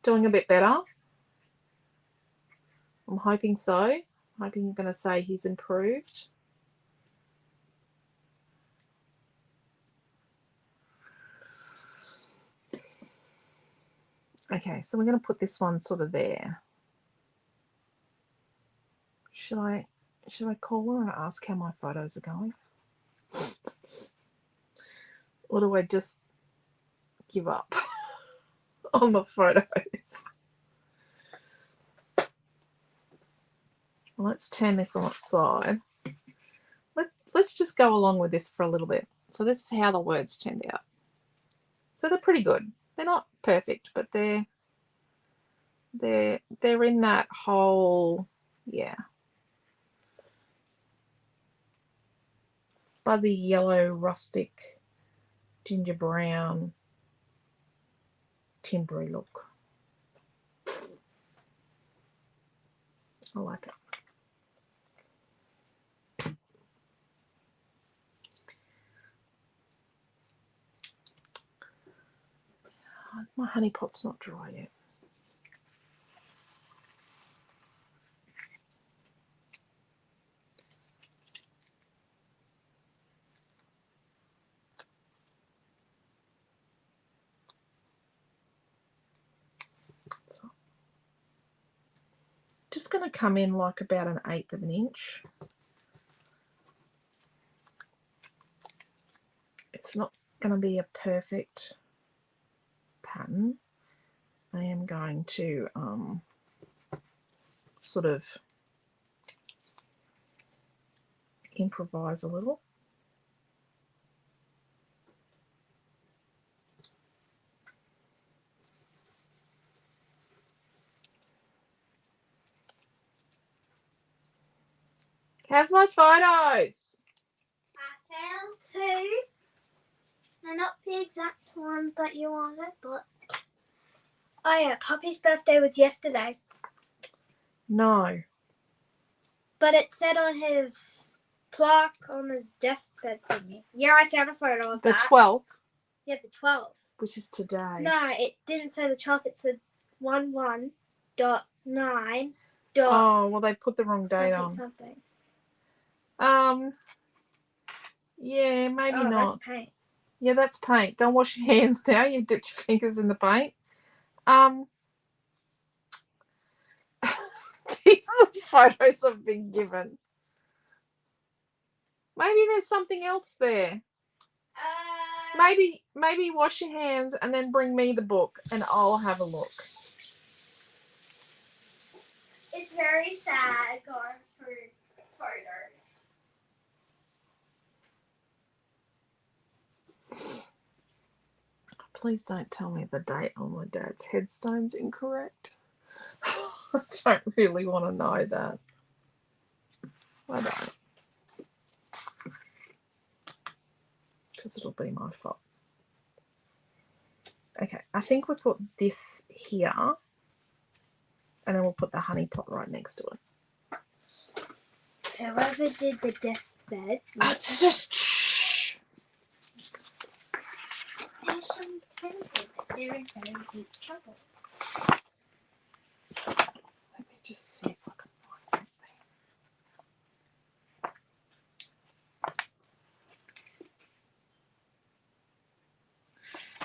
doing a bit better. I'm hoping so. I'm hoping you're going to say he's improved. Okay, so we're going to put this one sort of there. Should I call her and ask how my photos are going? Or do I just give up on the photos? Let's turn this on its side. Let's just go along with this for a little bit. So this is how the words turned out. So they're pretty good. They're not perfect, but they're in that whole, yeah. Fuzzy yellow, rustic, ginger brown, timbery look. I like it. My honey pot's not dry yet. So, just going to come in like about 1/8 of an inch. It's not going to be a perfect pattern. I am going to sort of improvise a little. How's my photos?
I found 2. They're not the exact ones that you wanted, but... Oh yeah, Poppy's birthday was yesterday.
No.
But it said on his plaque on his deathbed thingy. Yeah, I found a photo of
The
that.
12th?
Yeah, the 12th.
Which is today.
No, it didn't say the 12th. It said 11.9.
Oh, well, they put the wrong date on.
Something.
Yeah, maybe not.
That's paint.
Yeah, that's paint. Don't wash your hands now. You've dipped your fingers in the paint. These are the photos I've been given. Maybe there's something else there. Maybe wash your hands and then bring me the book and I'll have a look.
It's very sad going through photos.
Please don't tell me the date on my dad's headstone's incorrect. I don't really want to know that. I don't. Because it'll be my fault. Okay, I think we'll put this here. And then we'll put the honey pot right next to it.
Whoever did the deathbed.
Just shh.
There's some things they're in very deep trouble.
Let me just see if I can find something.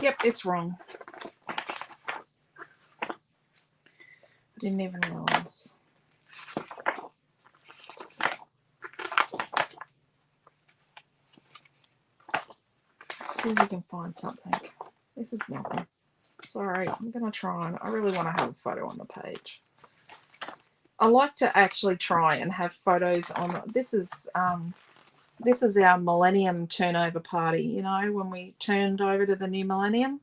Yep, it's wrong. I didn't even realise. Let's see if we can find something. This is nothing. Sorry, I'm going to try and I really want to have a photo on the page. I like to actually try and have photos on. This is our millennium turnover party, you know, when we turned over to the new millennium.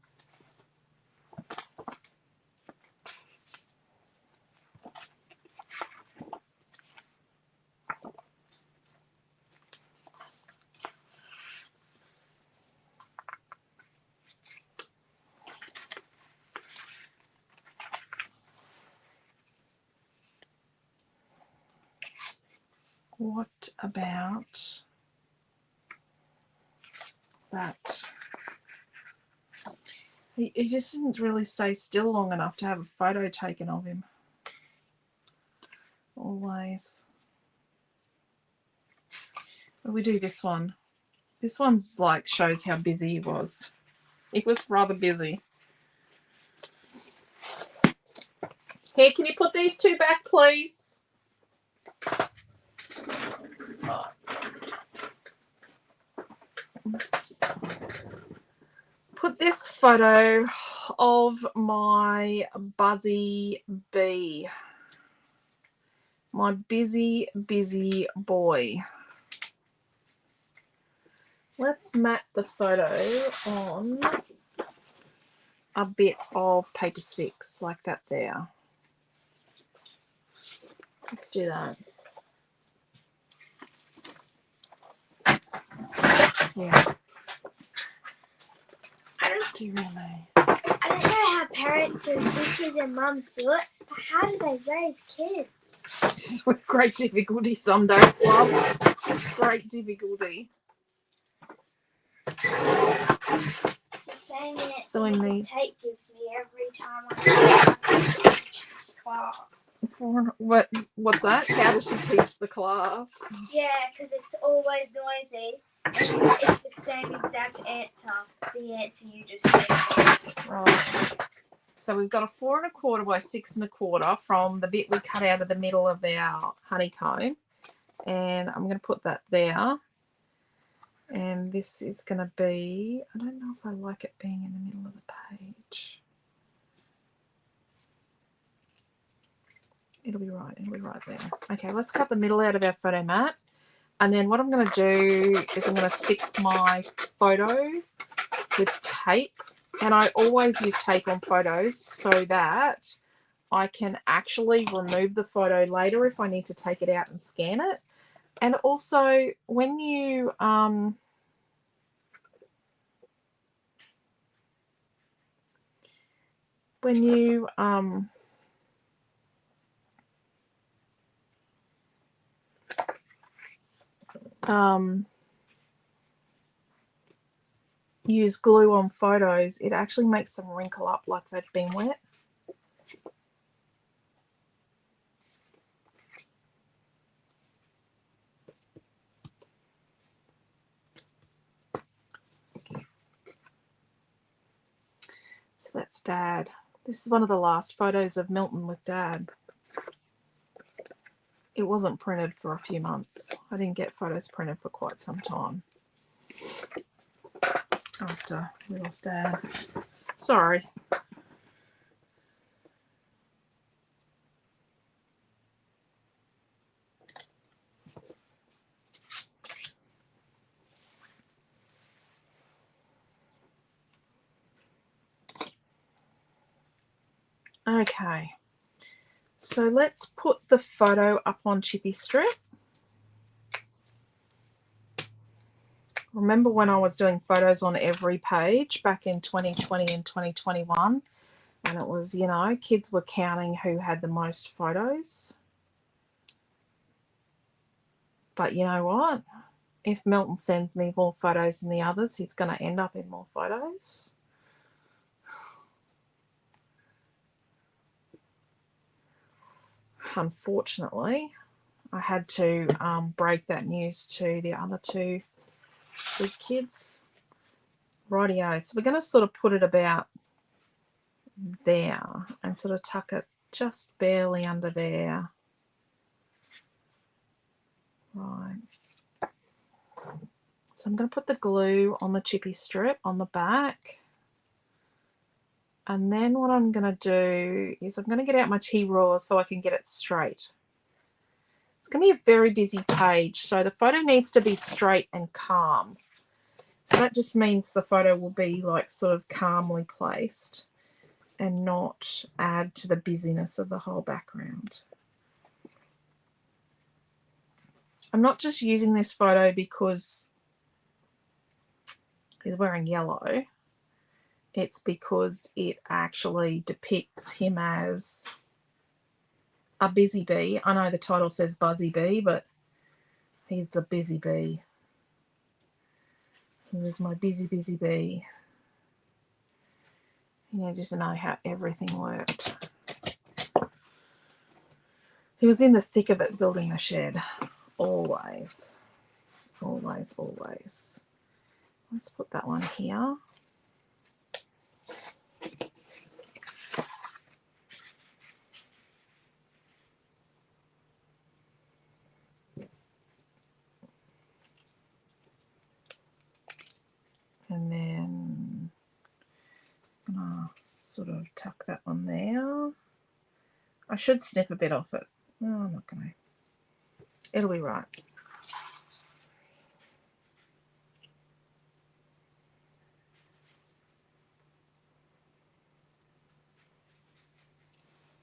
What about that? He just didn't really stay still long enough to have a photo taken of him. Always. We do this one. This one's like shows how busy he was. He was rather busy. Here, can you put these 2 back, please? Put this photo of my buzzy bee, my busy, busy boy. Let's mat the photo on a bit of paper 6 like that there. Let's do that. So, yeah. Do you really?
I don't know how parents and teachers and mums do it, but how do they raise kids?
Just with great difficulty some days, love. Great difficulty.
It's the same answer
So in
Mrs.
the
Tate gives me every time I teach class.
What's that? How does she teach the class?
Yeah, because it's always noisy. And it's the same exact answer. The answer you just gave me.
Right. So we've got a 4 1/4 by 6 1/4 from the bit we cut out of the middle of our honeycomb, and I'm going to put that there. And this is going to be, I don't know if I like it being in the middle of the page. It'll be right there. Okay, let's cut the middle out of our photo mat. And then what I'm going to do is I'm going to stick my photo with tape. And I always use tape on photos so that I can actually remove the photo later if I need to take it out and scan it. And also when you use glue on photos, it actually makes them wrinkle up like they've been wet. So that's Dad. This is one of the last photos of Milton with Dad. It wasn't printed for a few months. I didn't get photos printed for quite some time after we lost Dad. Sorry. Okay, so let's put the photo up on Chippy Strip. Remember when I was doing photos on every page back in 2020 and 2021, and it was, you know, kids were counting who had the most photos. But you know what? If Milton sends me more photos than the others, he's going to end up in more photos. Unfortunately, I had to break that news to the other two big kids. Rightio, so we're going to sort of put it about there and sort of tuck it just barely under there. Right. So I'm going to put the glue on the Chippy Strip on the back. And then what I'm going to do is I'm going to get out my T-Raw so I can get it straight. It's going to be a very busy page, so the photo needs to be straight and calm. So that just means the photo will be like sort of calmly placed and not add to the busyness of the whole background. I'm not just using this photo because he's wearing yellow. It's because it actually depicts him as a busy bee. I know the title says Buzzy Bee, but he's a busy bee. He was my busy, busy bee. You know, just to know how everything worked. He was in the thick of it building the shed. Always. Always, always. Let's put that one here. And then I'm gonna sort of tuck that one there. I should snip a bit off it. No, I'm not going to. It'll be right.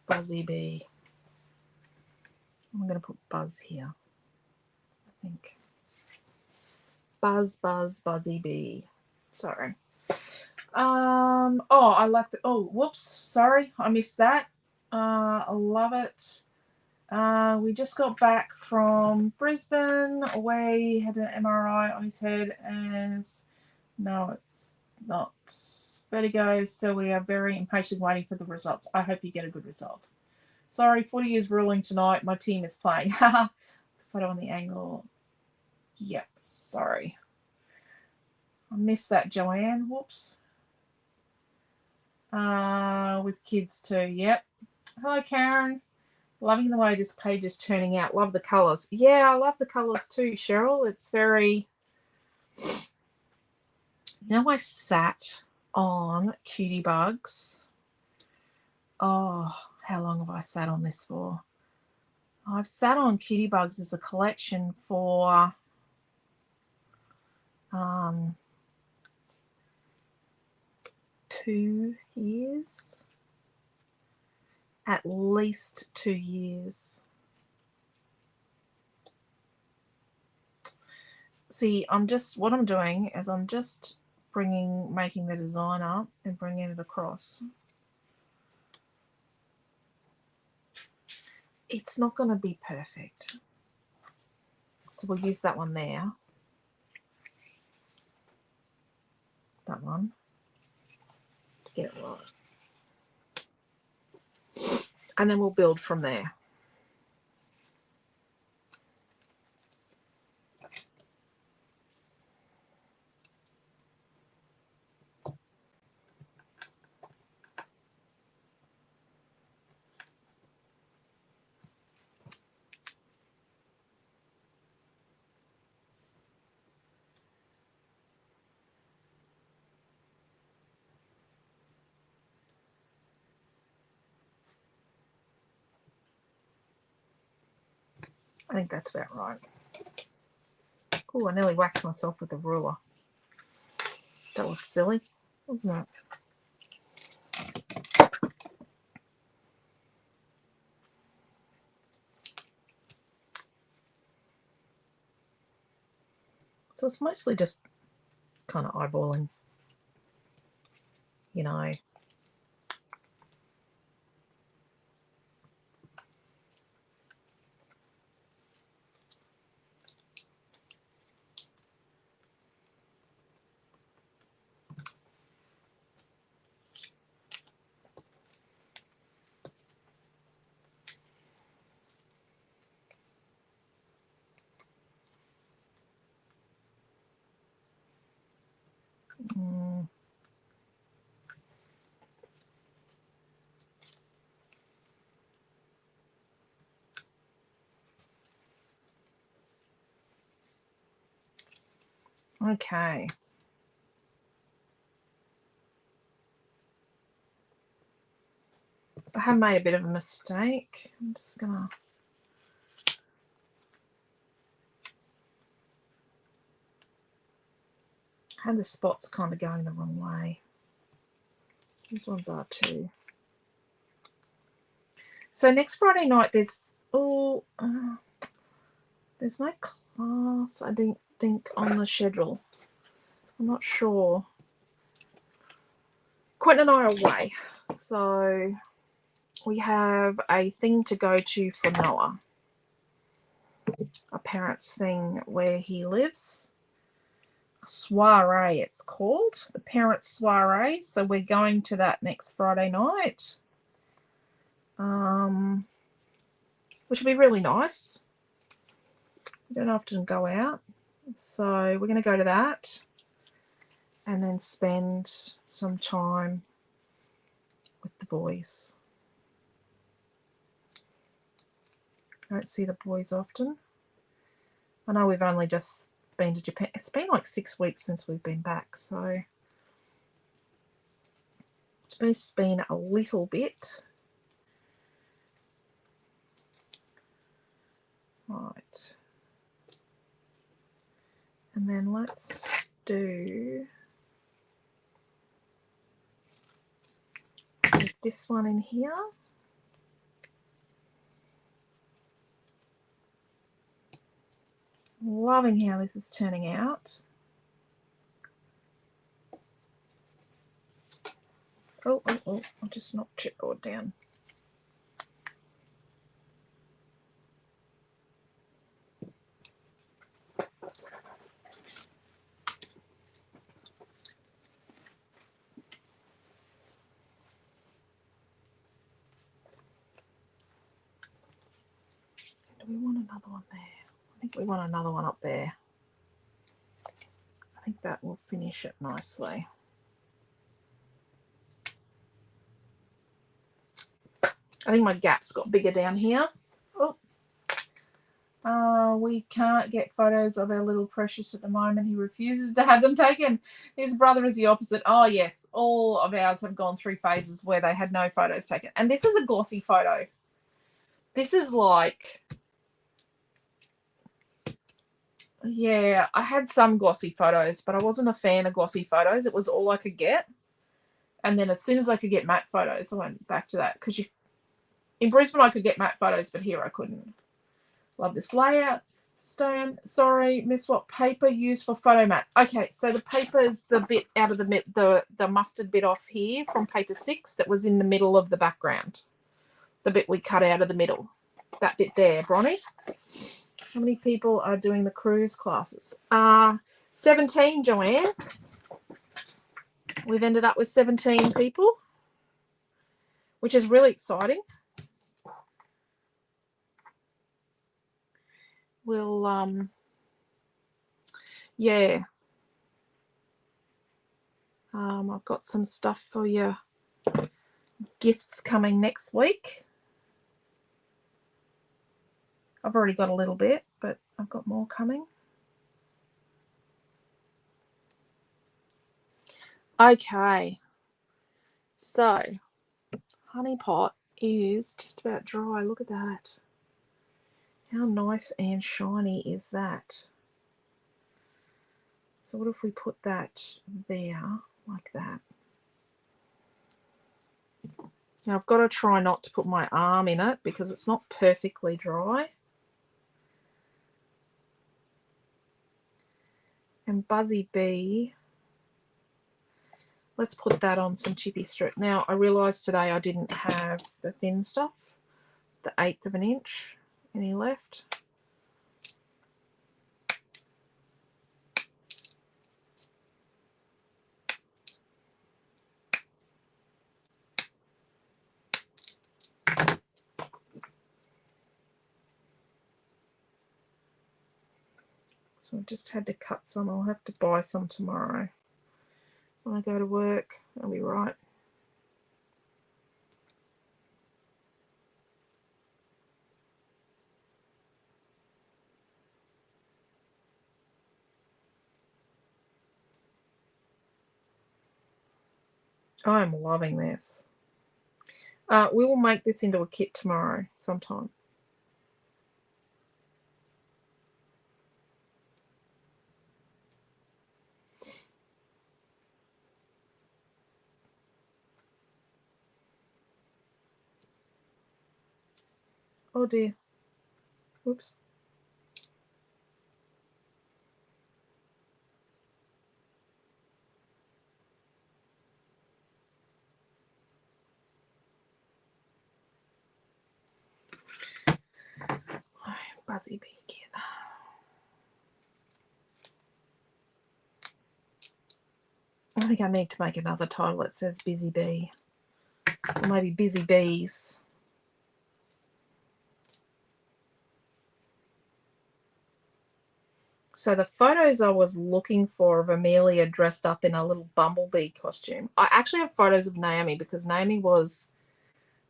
Buzzy Bee. I'm going to put Buzz here, I think. Buzz, Buzz, Buzzy Bee. Sorry. Oh, I like the, oh, whoops. Sorry, I missed that. I love it. We just got back from Brisbane where he had an MRI on his head, and no, it's not vertigo, so we are very impatient waiting for the results. I hope you get a good result. Sorry, footy is ruling tonight. My team is playing. Haha. Photo on the angle. Yep, sorry. I missed that, Joanne. Whoops. With kids too. Yep. Hello, Karen. Loving the way this page is turning out. Love the colours. Yeah, I love the colours too, Cheryl. It's very... You know, I sat on Cutie Bugs. Oh, how long have I sat on this for? I've sat on Cutie Bugs as a collection for 2 years. At least 2 years. See, what I'm doing is I'm just making the design up and bringing it across. It's not going to be perfect. So we'll use that one there. That one. To get it right. And then we'll build from there. I think that's about right. Oh, I nearly whacked myself with the ruler. That was silly, wasn't it? So it's mostly just kind of eyeballing, you know. Okay. I have made a bit of a mistake. I'm just gonna... I had the spots kind of going the wrong way. These ones are too. So next Friday night there's there's no class, I didn't think, on the schedule. I'm not sure. Quentin and I are away, so we have a thing to go to for Noah. A parents' thing where he lives. Soiree, it's called. The parents' soiree. So we're going to that next Friday night. Which will be really nice. We don't often go out. So we're going to go to that. And then spend some time with the boys. I don't see the boys often. I know we've only just been to Japan. It's been like 6 weeks since we've been back, so it's been a little bit. Right. And then let's do this one in here. Loving how this is turning out. Oh, I just knocked chipboard down. Do we want another one there? I think we want another one up there. I think that will finish it nicely. I think my gap's got bigger down here. Oh, we can't get photos of our little precious at the moment. He refuses to have them taken. His brother is the opposite. Oh, yes. All of ours have gone through phases where they had no photos taken. And this is a glossy photo. This is like... Yeah, I had some glossy photos, but I wasn't a fan of glossy photos. It was all I could get. And then as soon as I could get matte photos, I went back to that. Because in Brisbane, I could get matte photos, but here I couldn't. Love this layout. Stan, sorry, miss what paper used for photo mat. Okay, so the paper is the bit out of the mustard bit off here from paper 6 that was in the middle of the background. The bit we cut out of the middle. That bit there, Bronnie. How many people are doing the cruise classes? 17, Joanne. We've ended up with 17 people, which is really exciting. We'll, yeah. I've got some stuff for your gifts coming next week. I've already got a little bit, but I've got more coming. Okay. So, honey pot is just about dry. Look at that. How nice and shiny is that? So what if we put that there like that? Now I've got to try not to put my arm in it because it's not perfectly dry. And Buzzy Bee, let's put that on some chippy strip. Now I realised today I didn't have the thin stuff, the 1/8 of an inch, any left. So I've just had to cut some. I'll have to buy some tomorrow. When I go to work, I'll be right. I'm loving this. We will make this into a kit tomorrow sometime. Oh dear. Whoops. Buzzy Bee kit. I think I need to make another title that says Busy Bee. Or maybe Busy Bees. So the photos I was looking for of Amelia dressed up in a little bumblebee costume. I actually have photos of Naomi because Naomi was,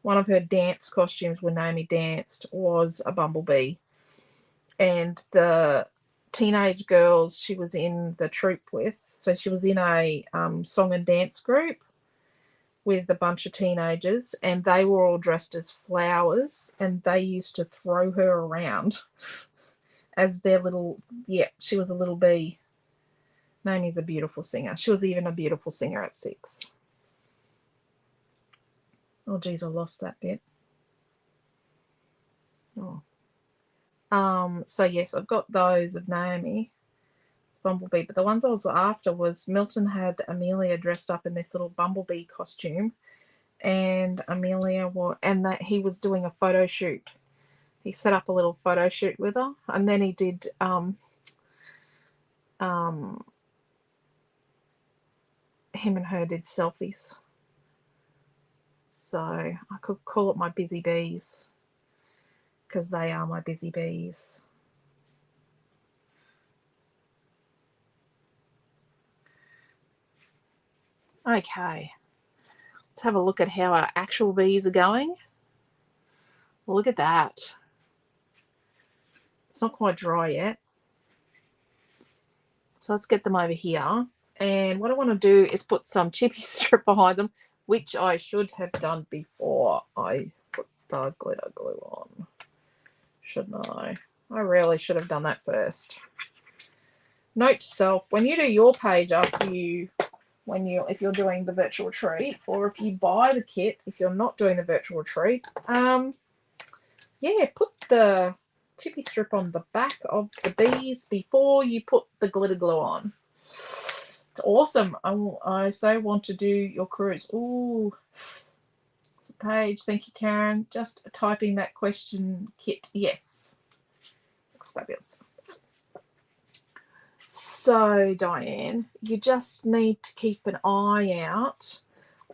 one of her dance costumes when Naomi danced was a bumblebee. And the teenage girls she was in the troupe with, so she was in a song and dance group with a bunch of teenagers, and they were all dressed as flowers, and they used to throw her around as their little, yeah, she was a little bee. Naomi's a beautiful singer. She was even a beautiful singer at 6. Oh, geez, I lost that bit. Oh. So yes, I've got those of Naomi, Bumblebee, but the ones I was after was Milton had Amelia dressed up in this little Bumblebee costume, and Amelia and that he was doing a photo shoot. He set up a little photo shoot with her, and then he did him and her did selfies. So I could call it my busy bees, because they are my busy bees. Okay, let's have a look at how our actual bees are going. Look at that. It's not quite dry yet. So let's get them over here. And what I want to do is put some chippy strip behind them, which I should have done before I put the glitter glue on. Shouldn't I? I really should have done that first. Note to self, when you do your page up, if you're doing the virtual retreat, or if you buy the kit, if you're not doing the virtual retreat, yeah, put the chippy strip on the back of the bees before you put the glitter glue on. It's awesome. I so want to do your cruise. Ooh, it's a page. Thank you, Karen. Just typing that question, kit. Yes, looks fabulous. So, Diane, you just need to keep an eye out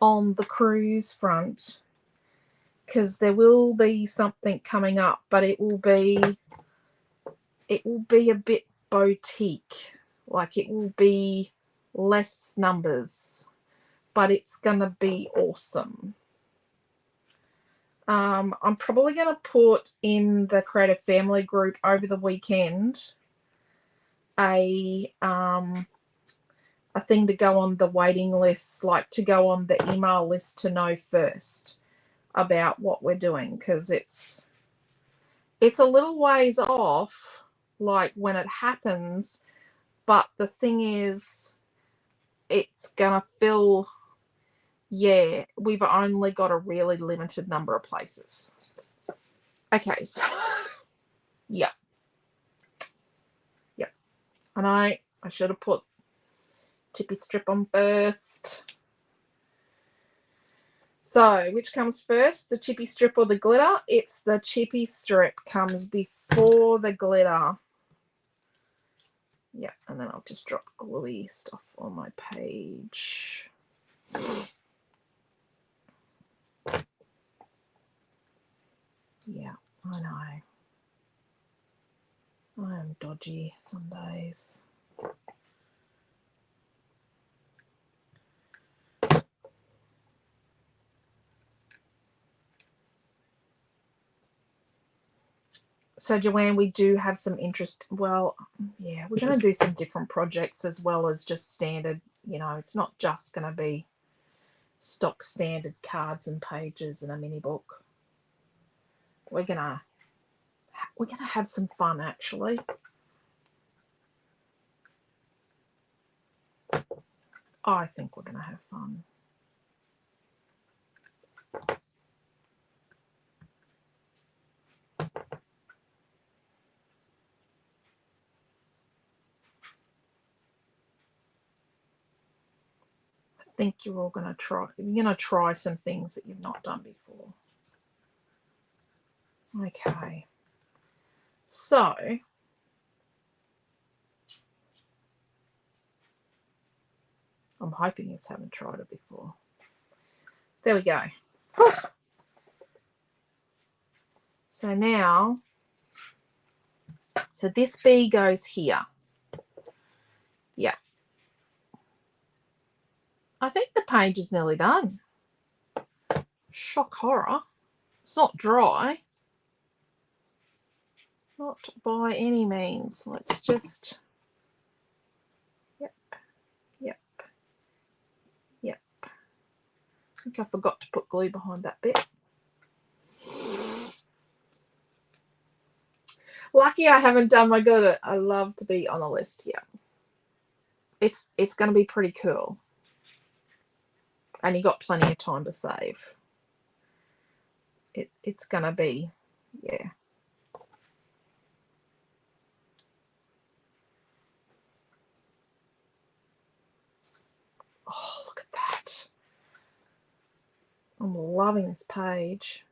on the cruise front, because there will be something coming up, but it will be a bit boutique. Like, it will be less numbers, but it's gonna be awesome. I'm probably gonna put in the Creative Family group over the weekend a thing to go on the waiting list, like to go on the email list to know first about what we're doing, because it's a little ways off, like when it happens, but the thing is, it's gonna fill, yeah, we've only got a really limited number of places. Okay, so yeah, and I should have put chippy strip on first. So, which comes first, the chippy strip or the glitter? It's the chippy strip comes before the glitter. Yeah, and then I'll just drop gluey stuff on my page. Yeah, I know. I am dodgy some days. So, Joanne, we do have some interest. Well, yeah, we're going to do some different projects as well as just standard. You know, it's not just going to be stock standard cards and pages and a mini book. We're gonna have some fun, actually. I think we're gonna have fun. I think you're all gonna try. You're gonna try some things that you've not done before. Okay. So I'm hoping you haven't tried it before. There we go. So now, so this bee goes here. Yeah. I think the page is nearly done. Shock horror. It's not dry. Not by any means. Let's just, yep. I think I forgot to put glue behind that bit. Lucky I haven't done my glitter. I love to be on the list here. it's going to be pretty cool. And you got plenty of time to save. It's going to be, yeah. Oh, look at that. I'm loving this page.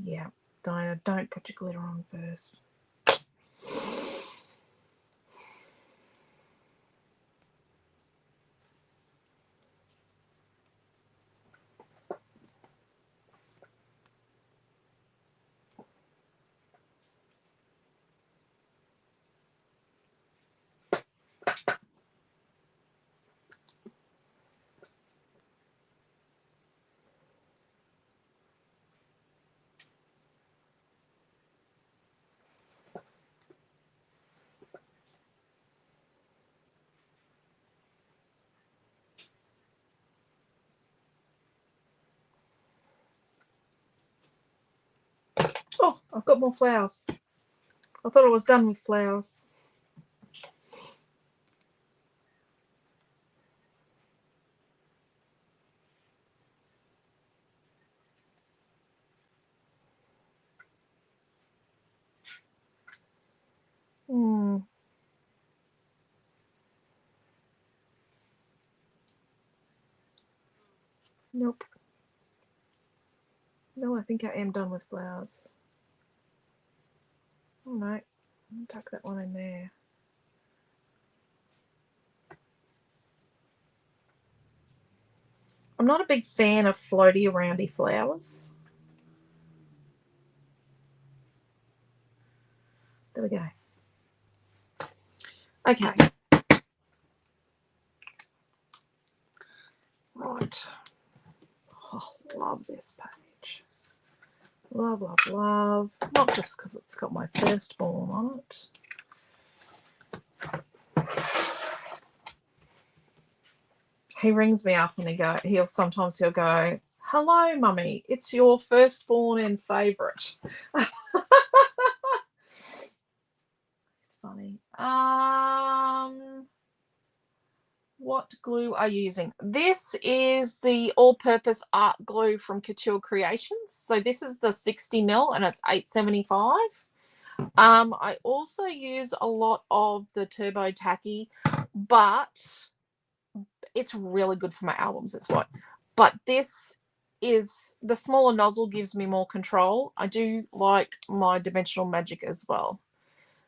Yeah, Diana, don't put your glitter on first. Oh, I've got more flowers. I thought I was done with flowers. Nope. No, I think I am done with flowers. Oh no, tuck that one in there. I'm not a big fan of floaty aroundy flowers. There we go. Okay. Right. Oh, love this page. Love, love, love. Not just because it's got my firstborn on it. He rings me up and he'll sometimes go, "Hello, mummy, it's your firstborn and favourite." It's funny. What glue are you using? This is the all-purpose art glue from Couture Creations. So this is the 60ml and it's $8.75. I also use a lot of the Turbo Tacky, but it's really good for my albums. That's what. But this is the smaller nozzle gives me more control. I do like my Dimensional Magic as well,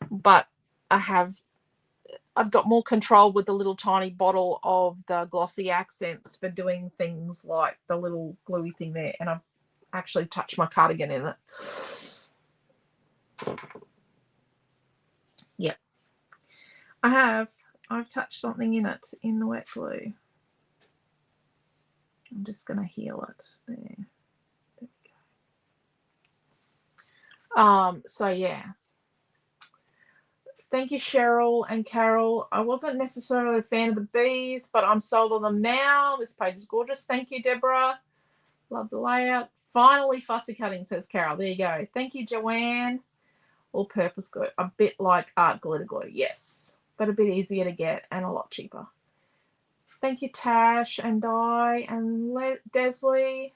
but I've got more control with the little tiny bottle of the glossy accents for doing things like the little gluey thing there, and I've actually touched my cardigan in it. Yep. I've touched something in it in the wet glue. I'm just going to heal it there. There we go. So yeah. Thank you, Cheryl and Carol. I wasn't necessarily a fan of the bees, but I'm sold on them now. This page is gorgeous. Thank you, Deborah. Love the layout. Finally, fussy cutting, says Carol. There you go. Thank you, Joanne. All-purpose glue. A bit like art glitter glue. Yes, but a bit easier to get and a lot cheaper. Thank you, Tash and Di and Desley.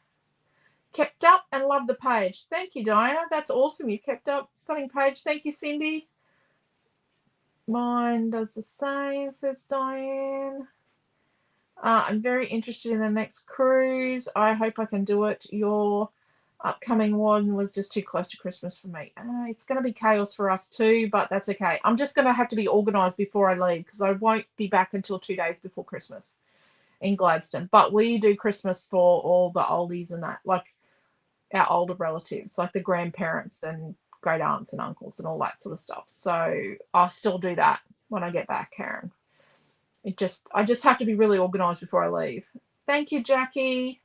Kept up and love the page. Thank you, Diana. That's awesome. You kept up. Stunning page. Thank you, Cindy. Mine does the same, says Diane. I'm very interested in the next cruise. I hope I can do it. Your upcoming one was just too close to Christmas for me. It's going to be chaos for us too, but that's okay. I'm just going to have to be organised before I leave because I won't be back until 2 days before Christmas in Gladstone. But we do Christmas for all the oldies and that, like our older relatives, like the grandparents and great aunts and uncles and all that sort of stuff. So I'll still do that when I get back, Karen. I just have to be really organised before I leave. Thank you, Jackie.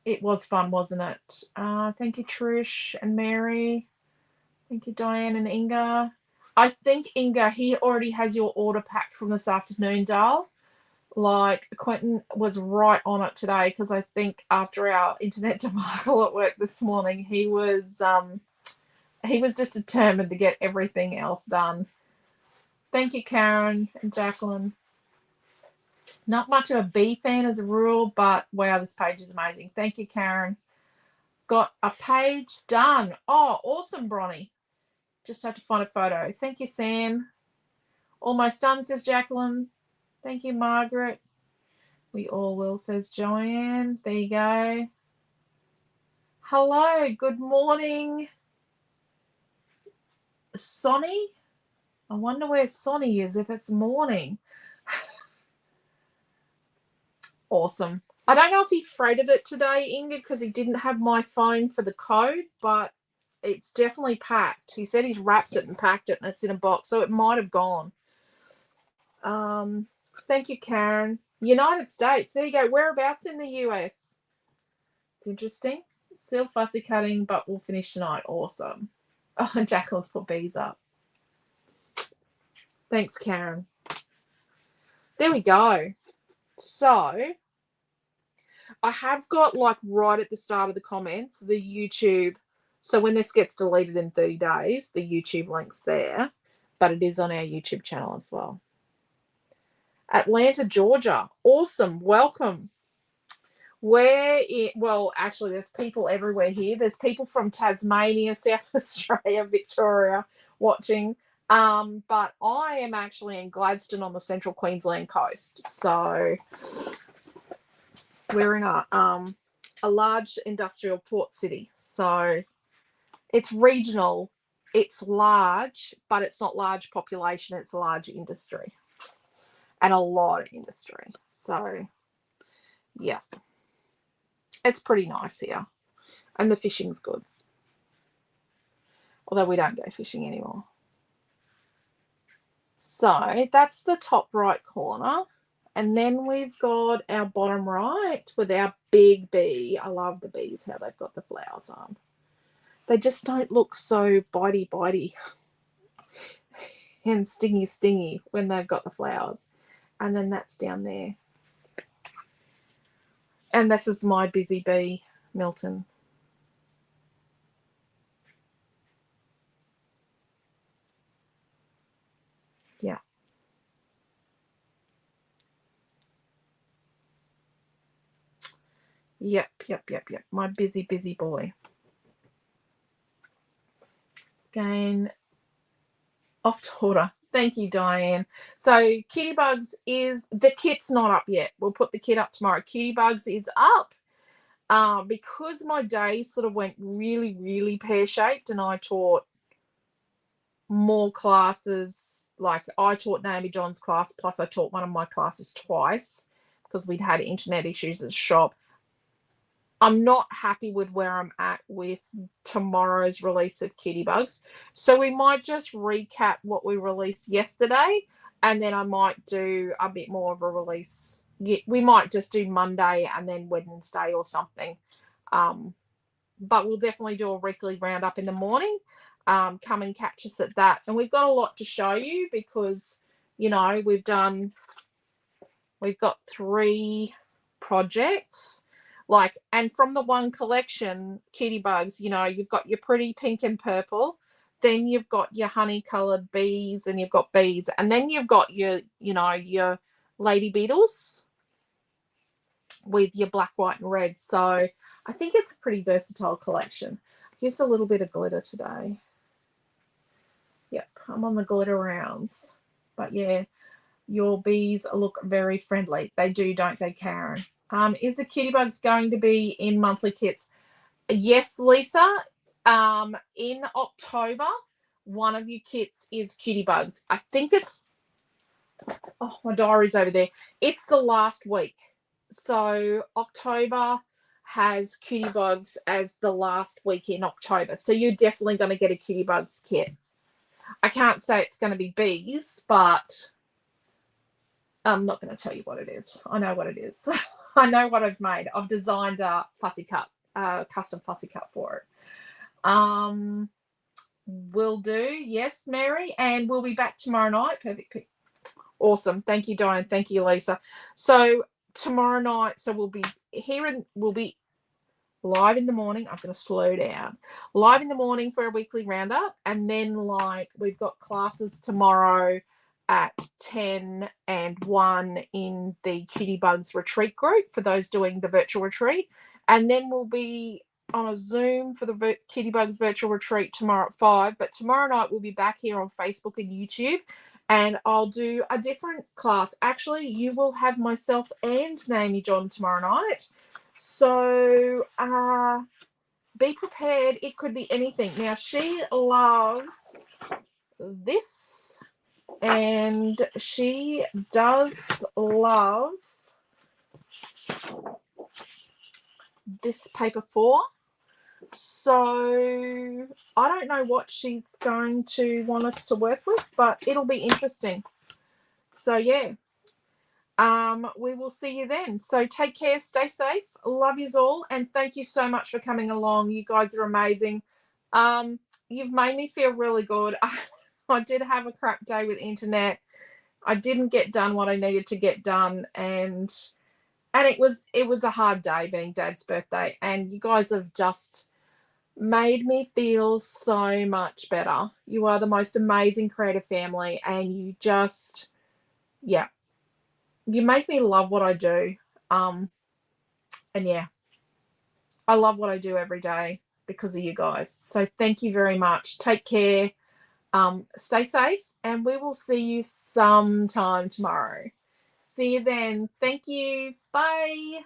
It was fun, wasn't it? Thank you, Trish and Mary. Thank you, Diane and Inga. I think, Inga, he already has your order packed from this afternoon, Dal. Like, Quentin was right on it today because I think after our internet debacle at work this morning, he was just determined to get everything else done. Thank you, Karen and Jacqueline. Not much of a bee fan as a rule, but wow, this page is amazing. Thank you, Karen. Got a page done. Oh, awesome, Bronny. Just have to find a photo. Thank you, Sam. Almost done, says Jacqueline. Thank you, Margaret. We all will, says Joanne. There you go. Hello, good morning, Sonny. I wonder where Sonny is if it's morning. Awesome. I don't know if he freighted it today, Inga, because he didn't have my phone for the code, but it's definitely packed. He said he's wrapped it and packed it and it's in a box, so it might have gone. Thank you, Karen. United States. There you go. Whereabouts in the US? It's interesting. Still fussy cutting, but we'll finish tonight. Awesome. Oh, and Jacqueline's put bees up. Thanks, Karen. There we go. So I have got, like, right at the start of the comments, the YouTube. So when this gets deleted in 30 days, the YouTube link's there, but it is on our YouTube channel as well. Atlanta, Georgia. Awesome. Welcome. Well, actually, there's people everywhere here. There's people from Tasmania, South Australia, Victoria watching. But I am actually in Gladstone on the central Queensland coast. So we're in a large industrial port city. So it's regional. It's large, but it's not large population. It's large industry. And a lot of industry. So, yeah. It's pretty nice here. And the fishing's good. Although we don't go fishing anymore. So, that's the top right corner. And then we've got our bottom right with our big bee. I love the bees, how they've got the flowers on. They just don't look so bitey and stingy when they've got the flowers. And then that's down there. And this is my busy bee, Milton. Yeah. Yep. My busy boy. Again, off to order. Thank you, Diane. So Cutie Bugs the kit's not up yet. We'll put the kit up tomorrow. Cutie Bugs is up. Because my day sort of went really, really pear-shaped and I taught more classes. Like, I taught Naomi John's class, plus I taught one of my classes twice because we'd had internet issues at the shop. I'm not happy with where I'm at with tomorrow's release of Cutie Bugs. So we might just recap what we released yesterday, and then I might do a bit more of a release. We might just do Monday and then Wednesday or something. But we'll definitely do a weekly roundup in the morning. Come and catch us at that. And we've got a lot to show you because, we've got 3 projects. And from the one collection, Cutie Bugs, you've got your pretty pink and purple, then you've got your honey colored bees, and you've got bees, and then you've got your lady beetles with your black, white, and red. So I think it's a pretty versatile collection. I've used a little bit of glitter today. Yep, I'm on the glitter rounds. But yeah, your bees look very friendly. They do, don't they, Karen? Is the Cutie Bugs going to be in monthly kits? Yes, Lisa. In October, one of your kits is Cutie Bugs. I think it's... Oh, my diary's over there. It's the last week. So October has Cutie Bugs as the last week in October. So you're definitely going to get a Cutie Bugs kit. I can't say it's going to be bees, but I'm not going to tell you what it is. I know what it is. I know what I've made. I've designed a fussy cut, custom fussy cut for it. Will do. Yes, Mary. And we'll be back tomorrow night. Perfect. Awesome. Thank you, Diane. Thank you, Lisa. So tomorrow night, so we'll be live in the morning. I'm going to slow down. Live in the morning for a weekly roundup. And then, like, we've got classes tomorrow at 10 and 1 in the Cutie Bugs retreat group for those doing the virtual retreat. And then we'll be on a Zoom for the Cutie Bugs virtual retreat tomorrow at 5. But tomorrow night, we'll be back here on Facebook and YouTube. And I'll do a different class. Actually, you will have myself and Naomi John tomorrow night. So be prepared. It could be anything. Now, she loves this, and she does love this paper 4. So I don't know what she's going to want us to work with, but it'll be interesting. So, yeah. We will see you then. So take care, stay safe, love yous all, and thank you so much for coming along. You guys are amazing. You've made me feel really good. I did have a crap day with internet. I didn't get done what I needed to get done, and it was a hard day being Dad's birthday, and you guys have just made me feel so much better. You are the most amazing creative family, and you just, yeah. You make me love what I do. And yeah, I love what I do every day because of you guys. So thank you very much. Take care. Stay safe, and we will see you sometime tomorrow. See you then. Thank you. Bye.